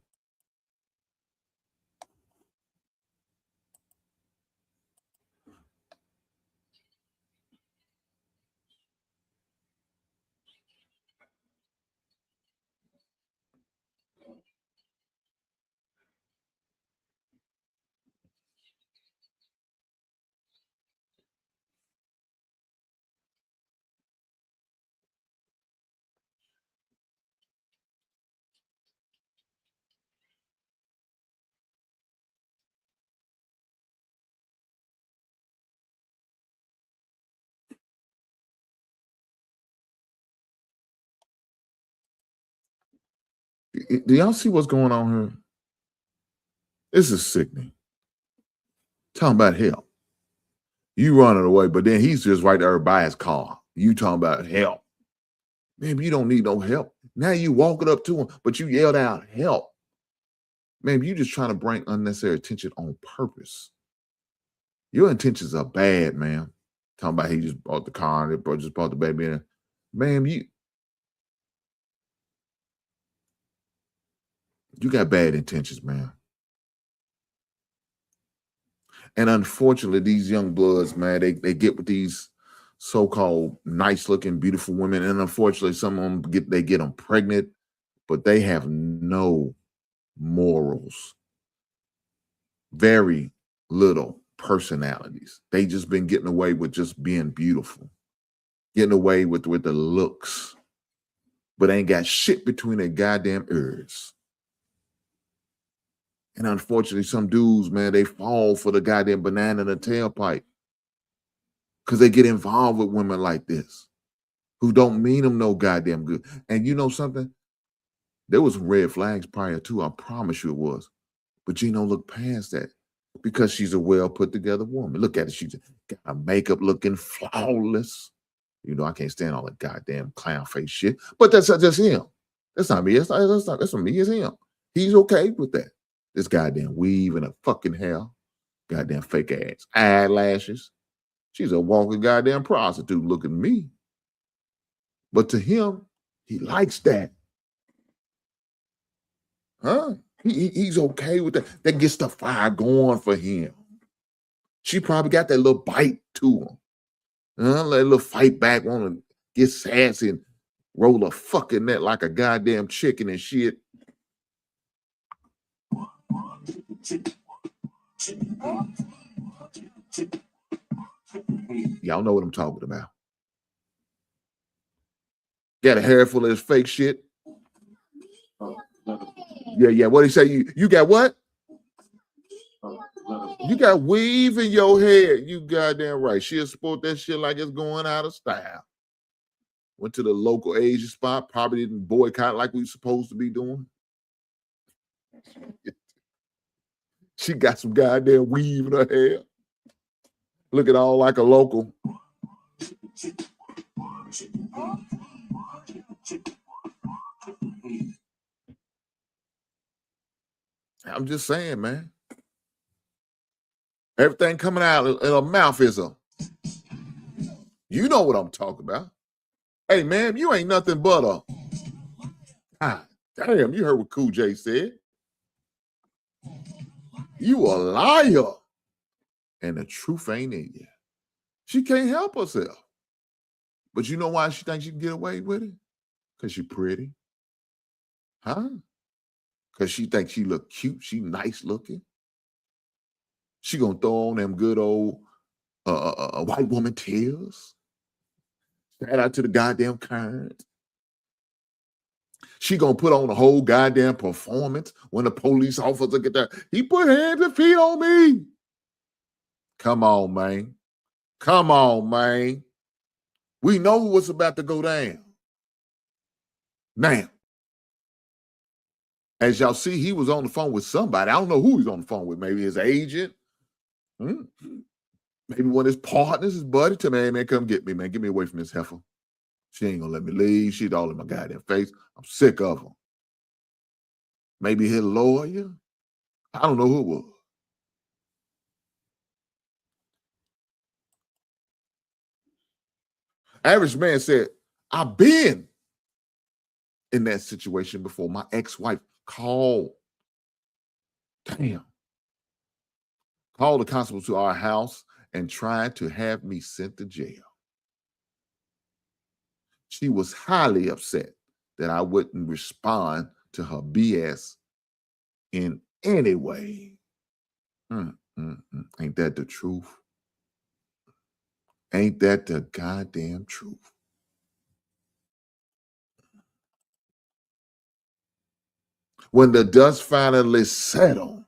Do y'all see what's going on here? This is sickening. Talking about help. You running away, but then he's just right there by his car. You talking about help. Man, you don't need no help. Now you walking up to him, but you yelled out help. Man, you just trying to bring unnecessary attention on purpose. Your intentions are bad, man. Talking about he just bought the car and just bought the baby in. Man, you got bad intentions, man. And unfortunately, these young bloods, man, they get with these so-called nice-looking, beautiful women, and unfortunately, some of them get them pregnant, but they have no morals, very little personalities. They just been getting away with just being beautiful, getting away with the looks, but ain't got shit between their goddamn ears. And unfortunately, some dudes, man, they fall for the goddamn banana in the tailpipe because they get involved with women like this who don't mean them no goddamn good. And you know something? There was red flags prior to, I promise you it was. But Geno looked past that because she's a well put together woman. Look at it. She's got her makeup looking flawless. You know, I can't stand all that goddamn clown face shit. But that's just him. That's not me. That's not me. It's him. He's okay with that. This goddamn weave and a fucking hair. Goddamn fake ass eyelashes. She's a walking goddamn prostitute looking at me. But to him, he likes that. Huh? He's okay with that. That gets the fire going for him. She probably got that little bite to him. That little fight back, want to get sassy and roll a fucking net like a goddamn chicken and shit. Y'all know what I'm talking about. Got a hair full of this fake shit. Yeah. What do you say? You got what? You got weave in your hair. You goddamn right. She'll sport that shit like it's going out of style. Went to the local Asian spot. Probably didn't boycott like we supposed to be doing. She got some goddamn weave in her hair. Looking all like a local. I'm just saying, man. Everything coming out in her mouth is a. You know what I'm talking about. Hey, man, you ain't nothing but a. Ah, damn, you heard what Cool J said. You a liar. And the truth ain't in you. She can't help herself. But you know why she thinks she can get away with it? Because she's pretty. Huh? Because she thinks she look cute. She nice looking. She gonna throw on them good old white woman tears. Shout out to the goddamn Karens. She gonna put on a whole goddamn performance when the police officer get there. He put hands and feet on me. Come on, man. Come on, man. We know what's about to go down. Now, as y'all see, he was on the phone with somebody. I don't know who he's on the phone with. Maybe his agent. Maybe one of his partners, his buddy. Tell me, hey, man, come get me, man. Get me away from this heifer. She ain't gonna let me leave. She's all in my goddamn face. I'm sick of her. maybe his lawyer. I don't know who it was. Average man said, I've been in that situation before. My ex-wife called. Damn. Called the constable to our house and tried to have me sent to jail. She was highly upset that I wouldn't respond to her BS in any way. Ain't that the truth? Ain't that the goddamn truth? When the dust finally settled,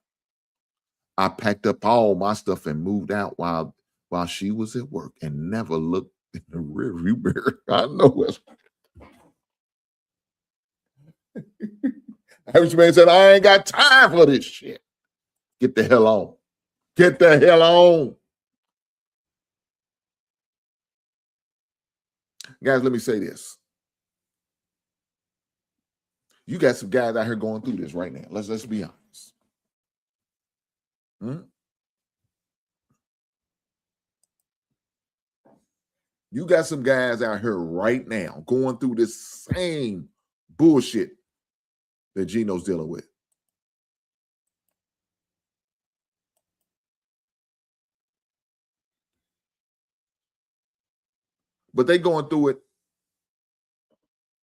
I packed up all my stuff and moved out while she was at work and never looked in the rearview mirror. I know it. Average man said, I ain't got time for this shit. Get the hell on. Get the hell on. Guys, let me say this. You got some guys out here going through this right now. Let's be honest. You got some guys out here right now going through this same bullshit that Geno's dealing with. But they going through it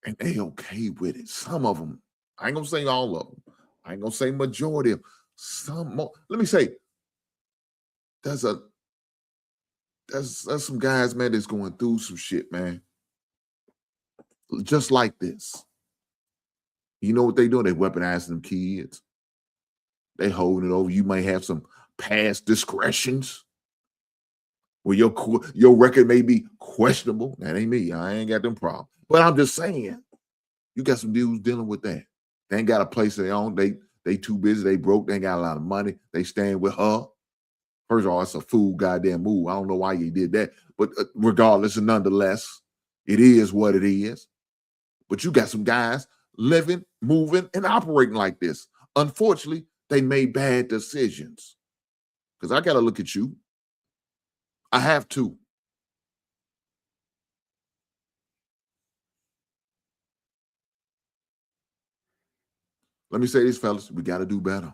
and they okay with it. Some of them. I ain't gonna say all of them. I ain't gonna say majority of some more. Let me say, there's some guys, man, that's going through some shit, man. Just like this. You know what they doing? They weaponizing them kids. They holding it over. You might have some past discretions where your record may be questionable. That ain't me. I ain't got them problems. But I'm just saying, you got some dudes dealing with that. They ain't got a place of their own. They too busy. They broke. They ain't got a lot of money. They staying with her. First of all, it's a fool goddamn move. I don't know why you did that. But regardless and nonetheless, it is what it is. But you got some guys living, moving, and operating like this. Unfortunately, they made bad decisions. Because I got to look at you. I have to. Let me say this, fellas. We got to do better.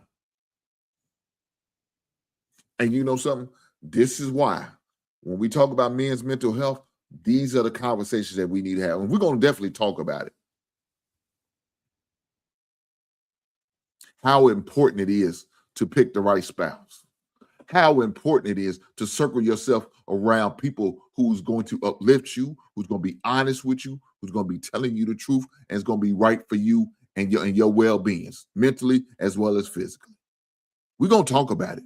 And you know something? This is why when we talk about men's mental health, these are the conversations that we need to have. And we're going to definitely talk about it. How important it is to pick the right spouse. How important it is to circle yourself around people who's going to uplift you, who's going to be honest with you, who's going to be telling you the truth, and is going to be right for you and your well-being, mentally as well as physically. We're going to talk about it.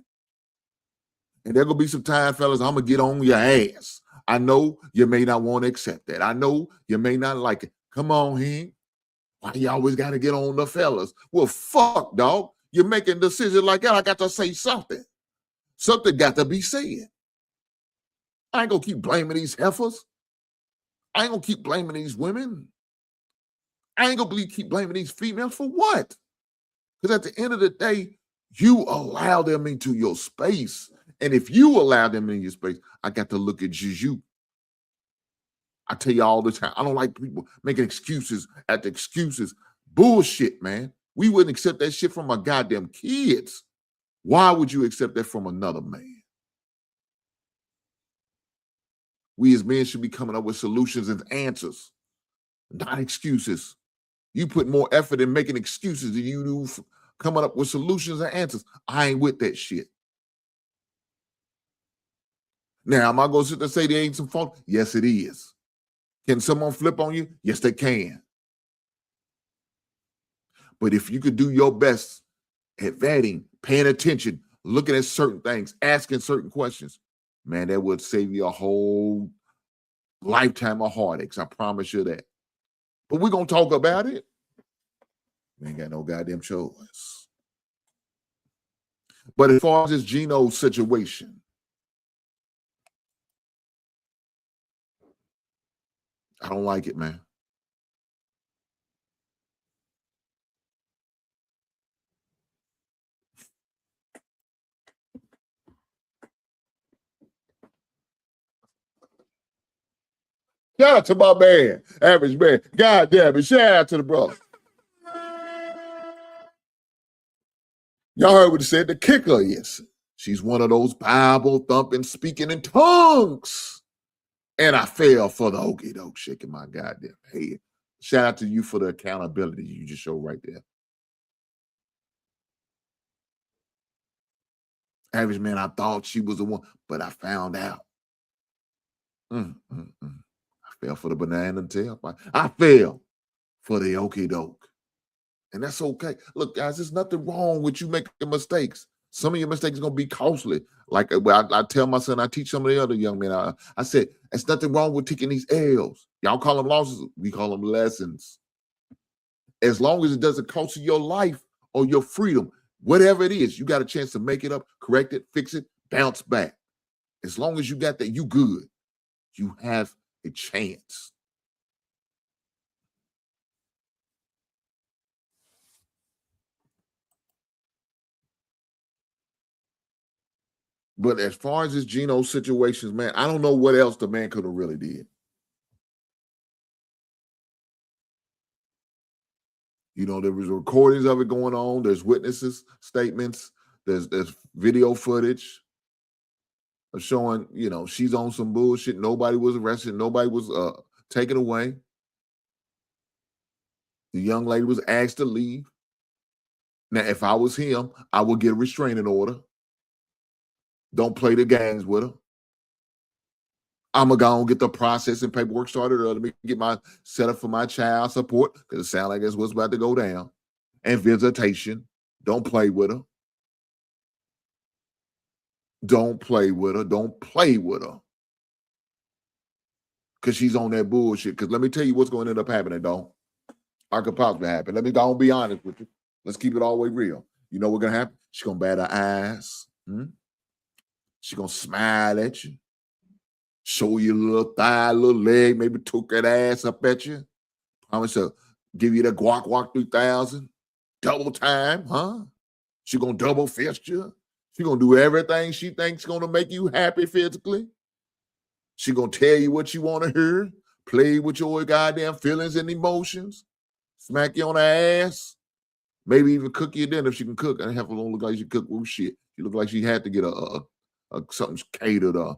And there's going to be some time, fellas, I'm going to get on your ass. I know you may not want to accept that. I know you may not like it. Come on, Hank. Why you always got to get on the fellas? Well, fuck, dog. You're making decisions like that. I got to say something. Something got to be said. I ain't going to keep blaming these heifers. I ain't going to keep blaming these women. I ain't going to keep blaming these females for what? Because at the end of the day, you allow them into your space. And if you allow them in your space, I got to look at you. I tell you all the time, I don't like people making excuses after excuses. Bullshit, man. We wouldn't accept that shit from our goddamn kids. Why would you accept that from another man? We as men should be coming up with solutions and answers, not excuses. You put more effort in making excuses than you do coming up with solutions and answers. I ain't with that shit. Now, am I going to sit there and say there ain't some fault? Yes, it is. Can someone flip on you? Yes, they can. But if you could do your best at vetting, paying attention, looking at certain things, asking certain questions, man, that would save you a whole lifetime of heartaches. I promise you that. But we're going to talk about it. We ain't got no goddamn choice. But as far as this Geno situation, I don't like it, man. Shout out to my man, Average Man. God damn it. Shout out to the brother. Y'all heard what he said. The kicker is she's one of those Bible thumping, speaking in tongues. And I fell for the okey doke, shaking my goddamn head. Shout out to you for the accountability you just showed right there. Average Man, I thought she was the one, but I found out. I fell for the banana tailpipe. I fell for the okey doke. And that's okay. Look, guys, there's nothing wrong with you making mistakes. Some of your mistakes are going to be costly. Like I tell my son, I teach some of the other young men, I said, there's nothing wrong with taking these L's. Y'all call them losses. We call them lessons. As long as it doesn't cost you your life or your freedom, whatever it is, you got a chance to make it up, correct it, fix it, bounce back. As long as you got that, you good. You have a chance. But as far as this Geno situations, man, I don't know what else the man could have really did. You know, there was recordings of it going on. There's witnesses, statements. There's video footage of showing, you know, she's on some bullshit. Nobody was arrested. Nobody was taken away. The young lady was asked to leave. Now, if I was him, I would get a restraining order. Don't play the games with her. I'm going to go and get the process and paperwork started early. Let me get my setup for my child support, because it sounds like that's what's about to go down. And visitation. Don't play with her. Don't play with her. Don't play with her. Because she's on that bullshit. Because let me tell you what's going to end up happening, though. Or could possibly happen. Let me go and be honest with you. Let's keep it all the way real. You know what's going to happen? She's going to bat her eyes. She's going to smile at you. Show you a little thigh, a little leg, maybe took that ass up at you. Promise to give you that guac 3000. Double time, huh? She going to double fist you. She going to do everything she thinks going to make you happy physically. She going to tell you what you want to hear. Play with your goddamn feelings and emotions. Smack you on the ass. Maybe even cook you dinner if she can cook. And have her don't look like she cook shit. She look like she had to get a something catered a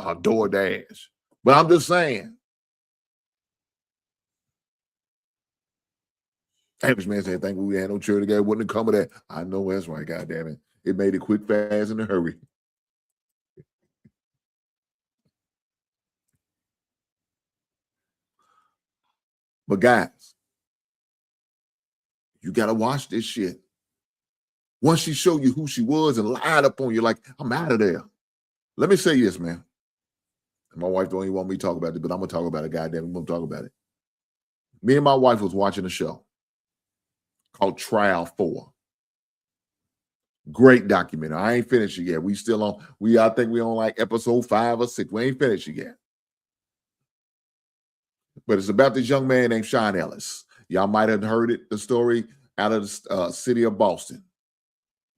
DoorDash. But I'm just saying. Average Man said, "Think we had no church together, wouldn't have come with that." I know that's right, goddamn it. It made it quick, fast, in a hurry. But guys, you gotta watch this shit. Once she showed you who she was and lied up on you, like, I'm out of there. Let me say this, man. My wife don't even want me to talk about it, but I'm gonna talk about it, goddamn. I'm gonna talk about it. Me and my wife was watching a show called Trial 4. Great documentary. I ain't finished it yet. We still on, I think we on like episode 5 or 6. We ain't finished it yet. But it's about this young man named Sean Ellis. Y'all might have heard it, the story out of the city of Boston,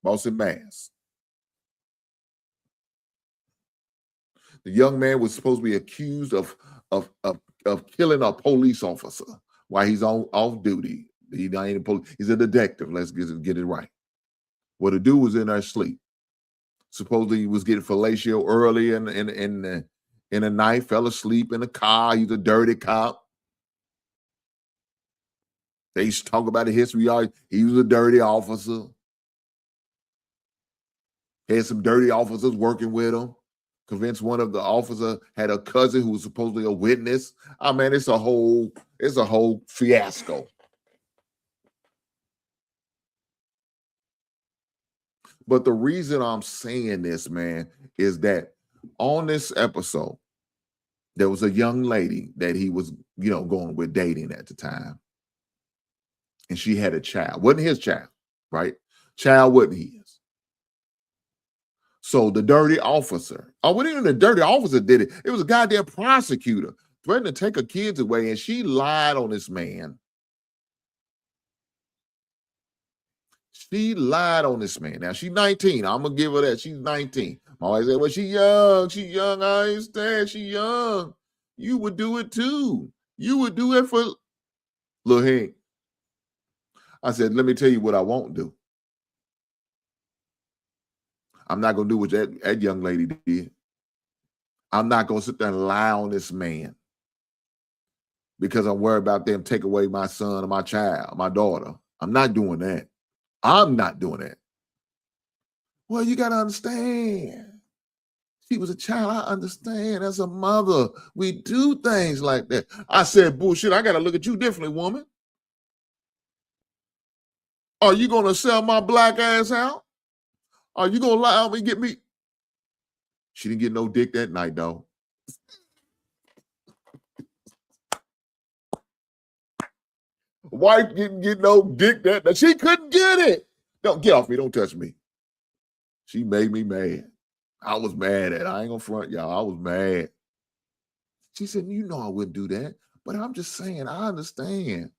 Mass. The young man was supposed to be accused of killing a police officer while he's off duty. He's a detective. Let's get it right. Well, the dude was in there asleep. Supposedly he was getting fellatio early in the night, fell asleep in the car. He's a dirty cop. They used to talk about the history. He was a dirty officer. Had some dirty officers working with him. Convinced one of the officers had a cousin who was supposedly a witness. I mean, it's a whole fiasco. But the reason I'm saying this, man, is that on this episode, there was a young lady that he was, going with dating at the time. And she had a child. Wasn't his child, right? Child wasn't his. So the dirty officer, wasn't even the dirty officer did it. It was a goddamn prosecutor threatening to take her kids away, and she lied on this man. She lied on this man. Now, she's 19. I'm going to give her that. She's 19. My wife said, well, she young. I understand. She young. You would do it too. You would do it for Lil Hank. I said, let me tell you what I won't do. I'm not going to do what that young lady did. I'm not going to sit there and lie on this man because I'm worried about them take away my son or my child, my daughter. I'm not doing that. I'm not doing that. Well, you got to understand. She was a child. I understand. As a mother, we do things like that. I said, bullshit, I got to look at you differently, woman. Are you going to sell my black ass out? Are you going to lie on me and get me? She didn't get no dick that night, though. Wife didn't get no dick that night. She couldn't get it. Don't get off me. Don't touch me. She made me mad. I was mad at her. I ain't going to front y'all. I was mad. She said, you know I wouldn't do that. But I'm just saying, I understand.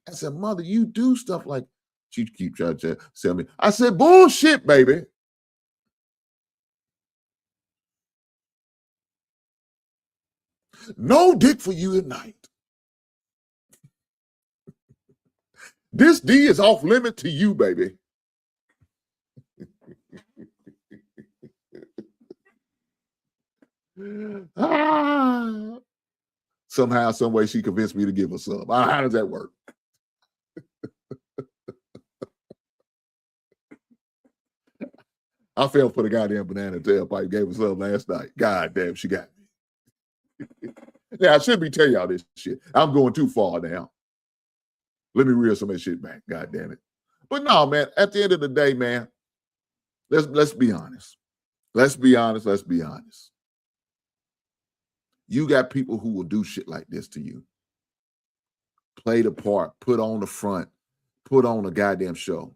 I said, mother, you do stuff like, she keep trying to tell me. I said, bullshit, baby. No dick for you tonight. This D is off limit to you, baby. Somehow, some way, she convinced me to give her some. How does that work? I fell for the goddamn banana tailpipe. Gave her some last night. God damn, she got me. Now, I should be telling y'all this shit. I'm going too far now. Let me reel some of that shit back. God damn it. But no, man, at the end of the day, man, let's be honest. Let's be honest. Let's be honest. You got people who will do shit like this to you. Play the part, put on the front, put on a goddamn show.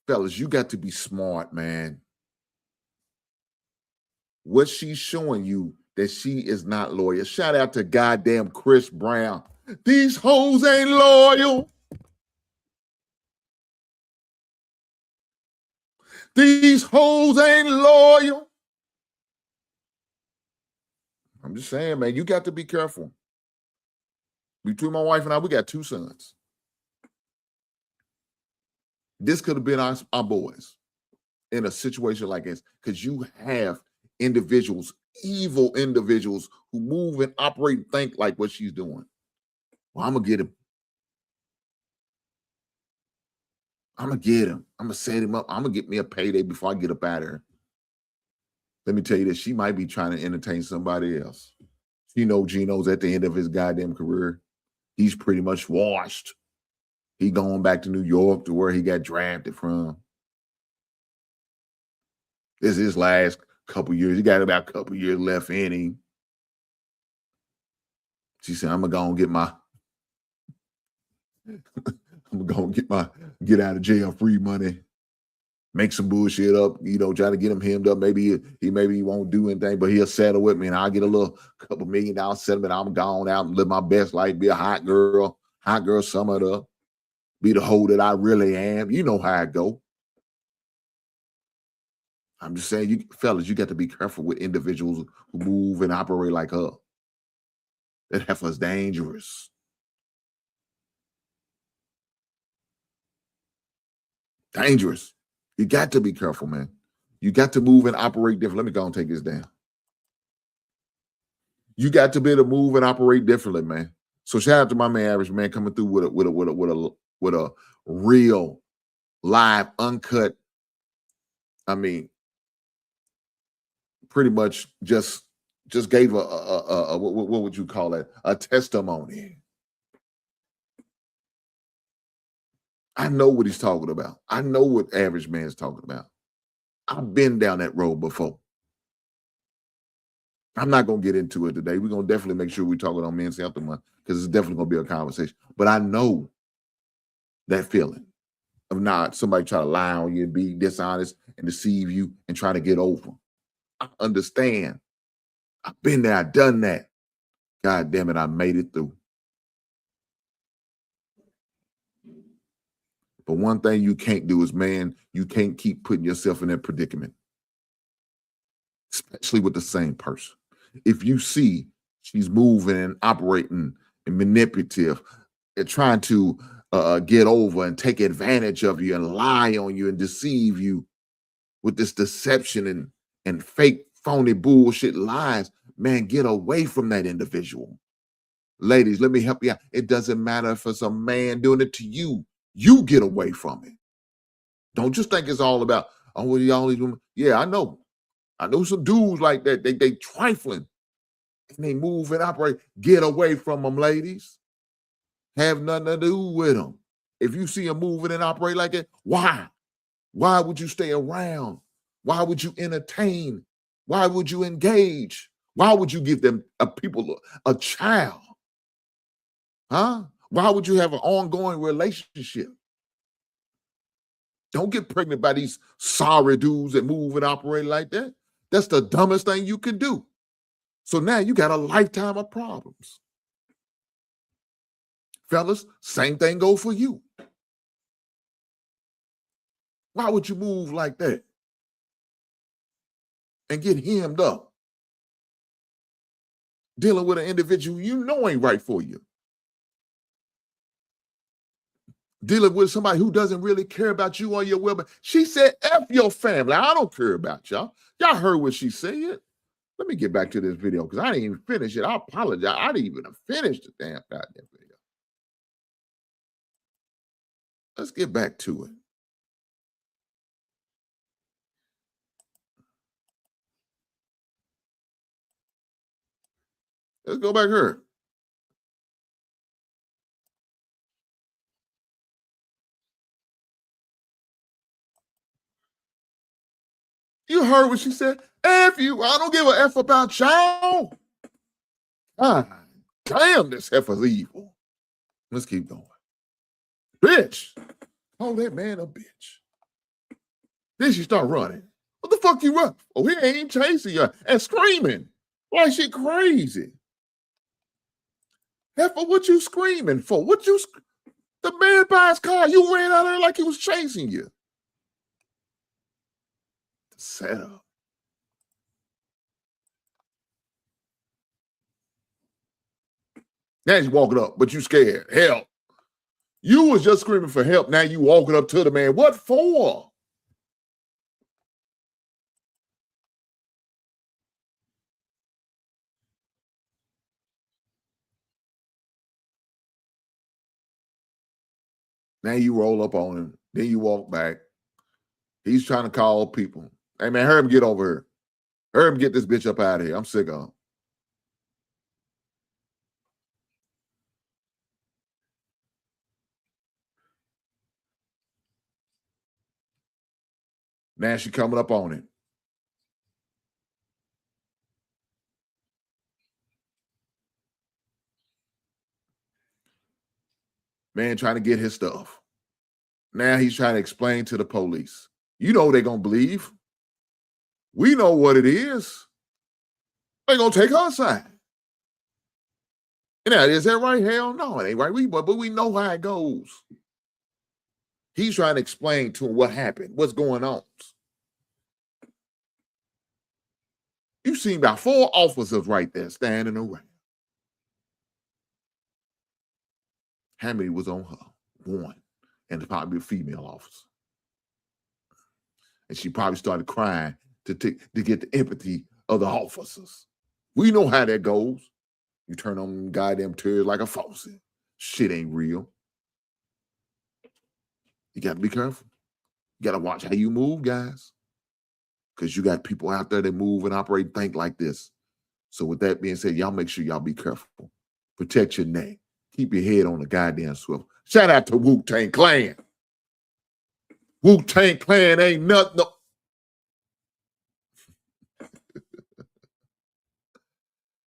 Fellas, you got to be smart, man. What she's showing you that she is not loyal. Shout out to goddamn Chris Brown. These hoes ain't loyal. These hoes ain't loyal. I'm just saying, man, you got to be careful. Between my wife and I, we got 2 sons. This could have been our boys in a situation like this because you have individuals, evil individuals who move and operate and think like what she's doing. Well, I'm going to get him. I'm going to get him. I'm going to set him up. I'm going to get me a payday before I get up out of here. Let me tell you this. She might be trying to entertain somebody else. You know, Geno's at the end of his goddamn career. He's pretty much washed. He going back to New York to where he got drafted from. This is his last couple years. He got about a couple years left in him. She said, I'm going to get my get out of jail free money, make some bullshit up, you know, try to get him hemmed up. Maybe he won't do anything, but he'll settle with me and I'll get a little couple $1 million settlement. I'm gone out and live my best life, be a hot girl summer up, be the hoe that I really am. You know how I go. I'm just saying, you fellas, you got to be careful with individuals who move and operate like her. That heifer's dangerous. Dangerous. You got to be careful, man. You got to move and operate different. Let me go and take this down. You got to be able to move and operate differently, man. So shout out to my man, Average Man, coming through with a real, live, uncut. I mean, pretty much just gave a what would you call it? A testimony. I know what he's talking about. I know what Average Man's talking about. I've been down that road before. I'm not going to get into it today. We're going to definitely make sure we're talking on Men's Health Month because it's definitely going to be a conversation. But I know that feeling of not somebody try to lie on you and be dishonest and deceive you and try to get over. I understand. I've been there. I've done that. God damn it, I made it through. But one thing you can't do is, man, you can't keep putting yourself in that predicament, especially with the same person. If you see She's moving and operating and manipulative and trying to get over and take advantage of you and lie on you and deceive you with this deception and fake, phony bullshit lies. Man, get away from that individual. Ladies, let me help you out. It doesn't matter if it's a man doing it to you. You get away from it. Don't just think it's all about, oh, well, y'all these women. Yeah, I know. I know some dudes like that. They trifling. And they move and operate. Get away from them, ladies. Have nothing to do with them. If you see them moving and operate like that, why? Why would you stay around? Why would you entertain? Why would you engage? Why would you give them a child? Huh? Why would you have an ongoing relationship? Don't get pregnant by these sorry dudes that move and operate like that. That's the dumbest thing you can do. So now you got a lifetime of problems. Fellas, same thing goes for you. Why would you move like that and get hemmed up dealing with an individual you know ain't right for you? Dealing with somebody who doesn't really care about you or your well-being. She said, F your family. I don't care about y'all. Y'all heard what she said. Let me get back to this video because I didn't even finish it. I apologize. I didn't even finish the damn goddamn video. Let's get back to it. Let's go back here. You heard what she said. F you. I don't give a F about y'all. God damn, this heifer's evil. Let's keep going. Bitch. Call that man a bitch. Then she start running. What the fuck you run? Oh, he ain't chasing you and screaming like she crazy. Heifer, what you screaming for? The man by his car, you ran out there like he was chasing you. The setup. Now you walking up, but you scared. Help. You was just screaming for help. Now you walking up to the man. What for? Now you roll up on him. Then you walk back. He's trying to call people. Hey, man, hurry him get over here. Hurry him get this bitch up out of here. I'm sick of him. Now she coming up on him. Man trying to get his stuff. Now he's trying to explain to the police. You know they're going to believe. We know what it is. They're going to take her side. Now, is that right? Hell no, it ain't right. But we know how it goes. He's trying to explain to him what happened, what's going on. You've seen about 4 officers right there standing around. How many was on her? 1. And probably a female officer. And she probably started crying to get the empathy of the officers. We know how that goes. You turn on them goddamn tears like a faucet. Shit ain't real. You got to be careful. You got to watch how you move, guys. Because you got people out there that move and operate and think like this. So with that being said, y'all make sure y'all be careful. Protect your neck. Keep your head on the goddamn swivel. Shout out to Wu-Tang Clan. Wu-Tang Clan ain't nothing. No.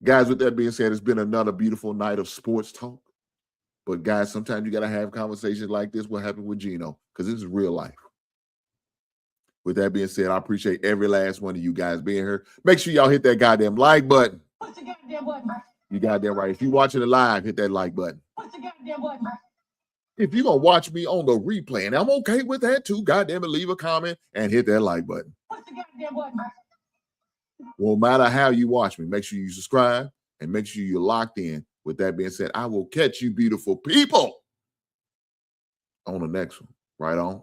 Guys, with that being said, it's been another beautiful night of sports talk. But guys, sometimes you got to have conversations like this. What happened with Geno? Because this is real life. With that being said, I appreciate every last one of you guys being here. Make sure y'all hit that goddamn like button. What's the goddamn button, man? You goddamn right. If you're watching it live, hit that like button. What's the goddamn button, man? If you're going to watch me on the replay, and I'm okay with that too, goddamn it, leave a comment and hit that like button. What's the goddamn button, man? No matter how you watch me, make sure you subscribe, And make sure you're locked in. With that being said, I will catch you beautiful people on the next one. Right on.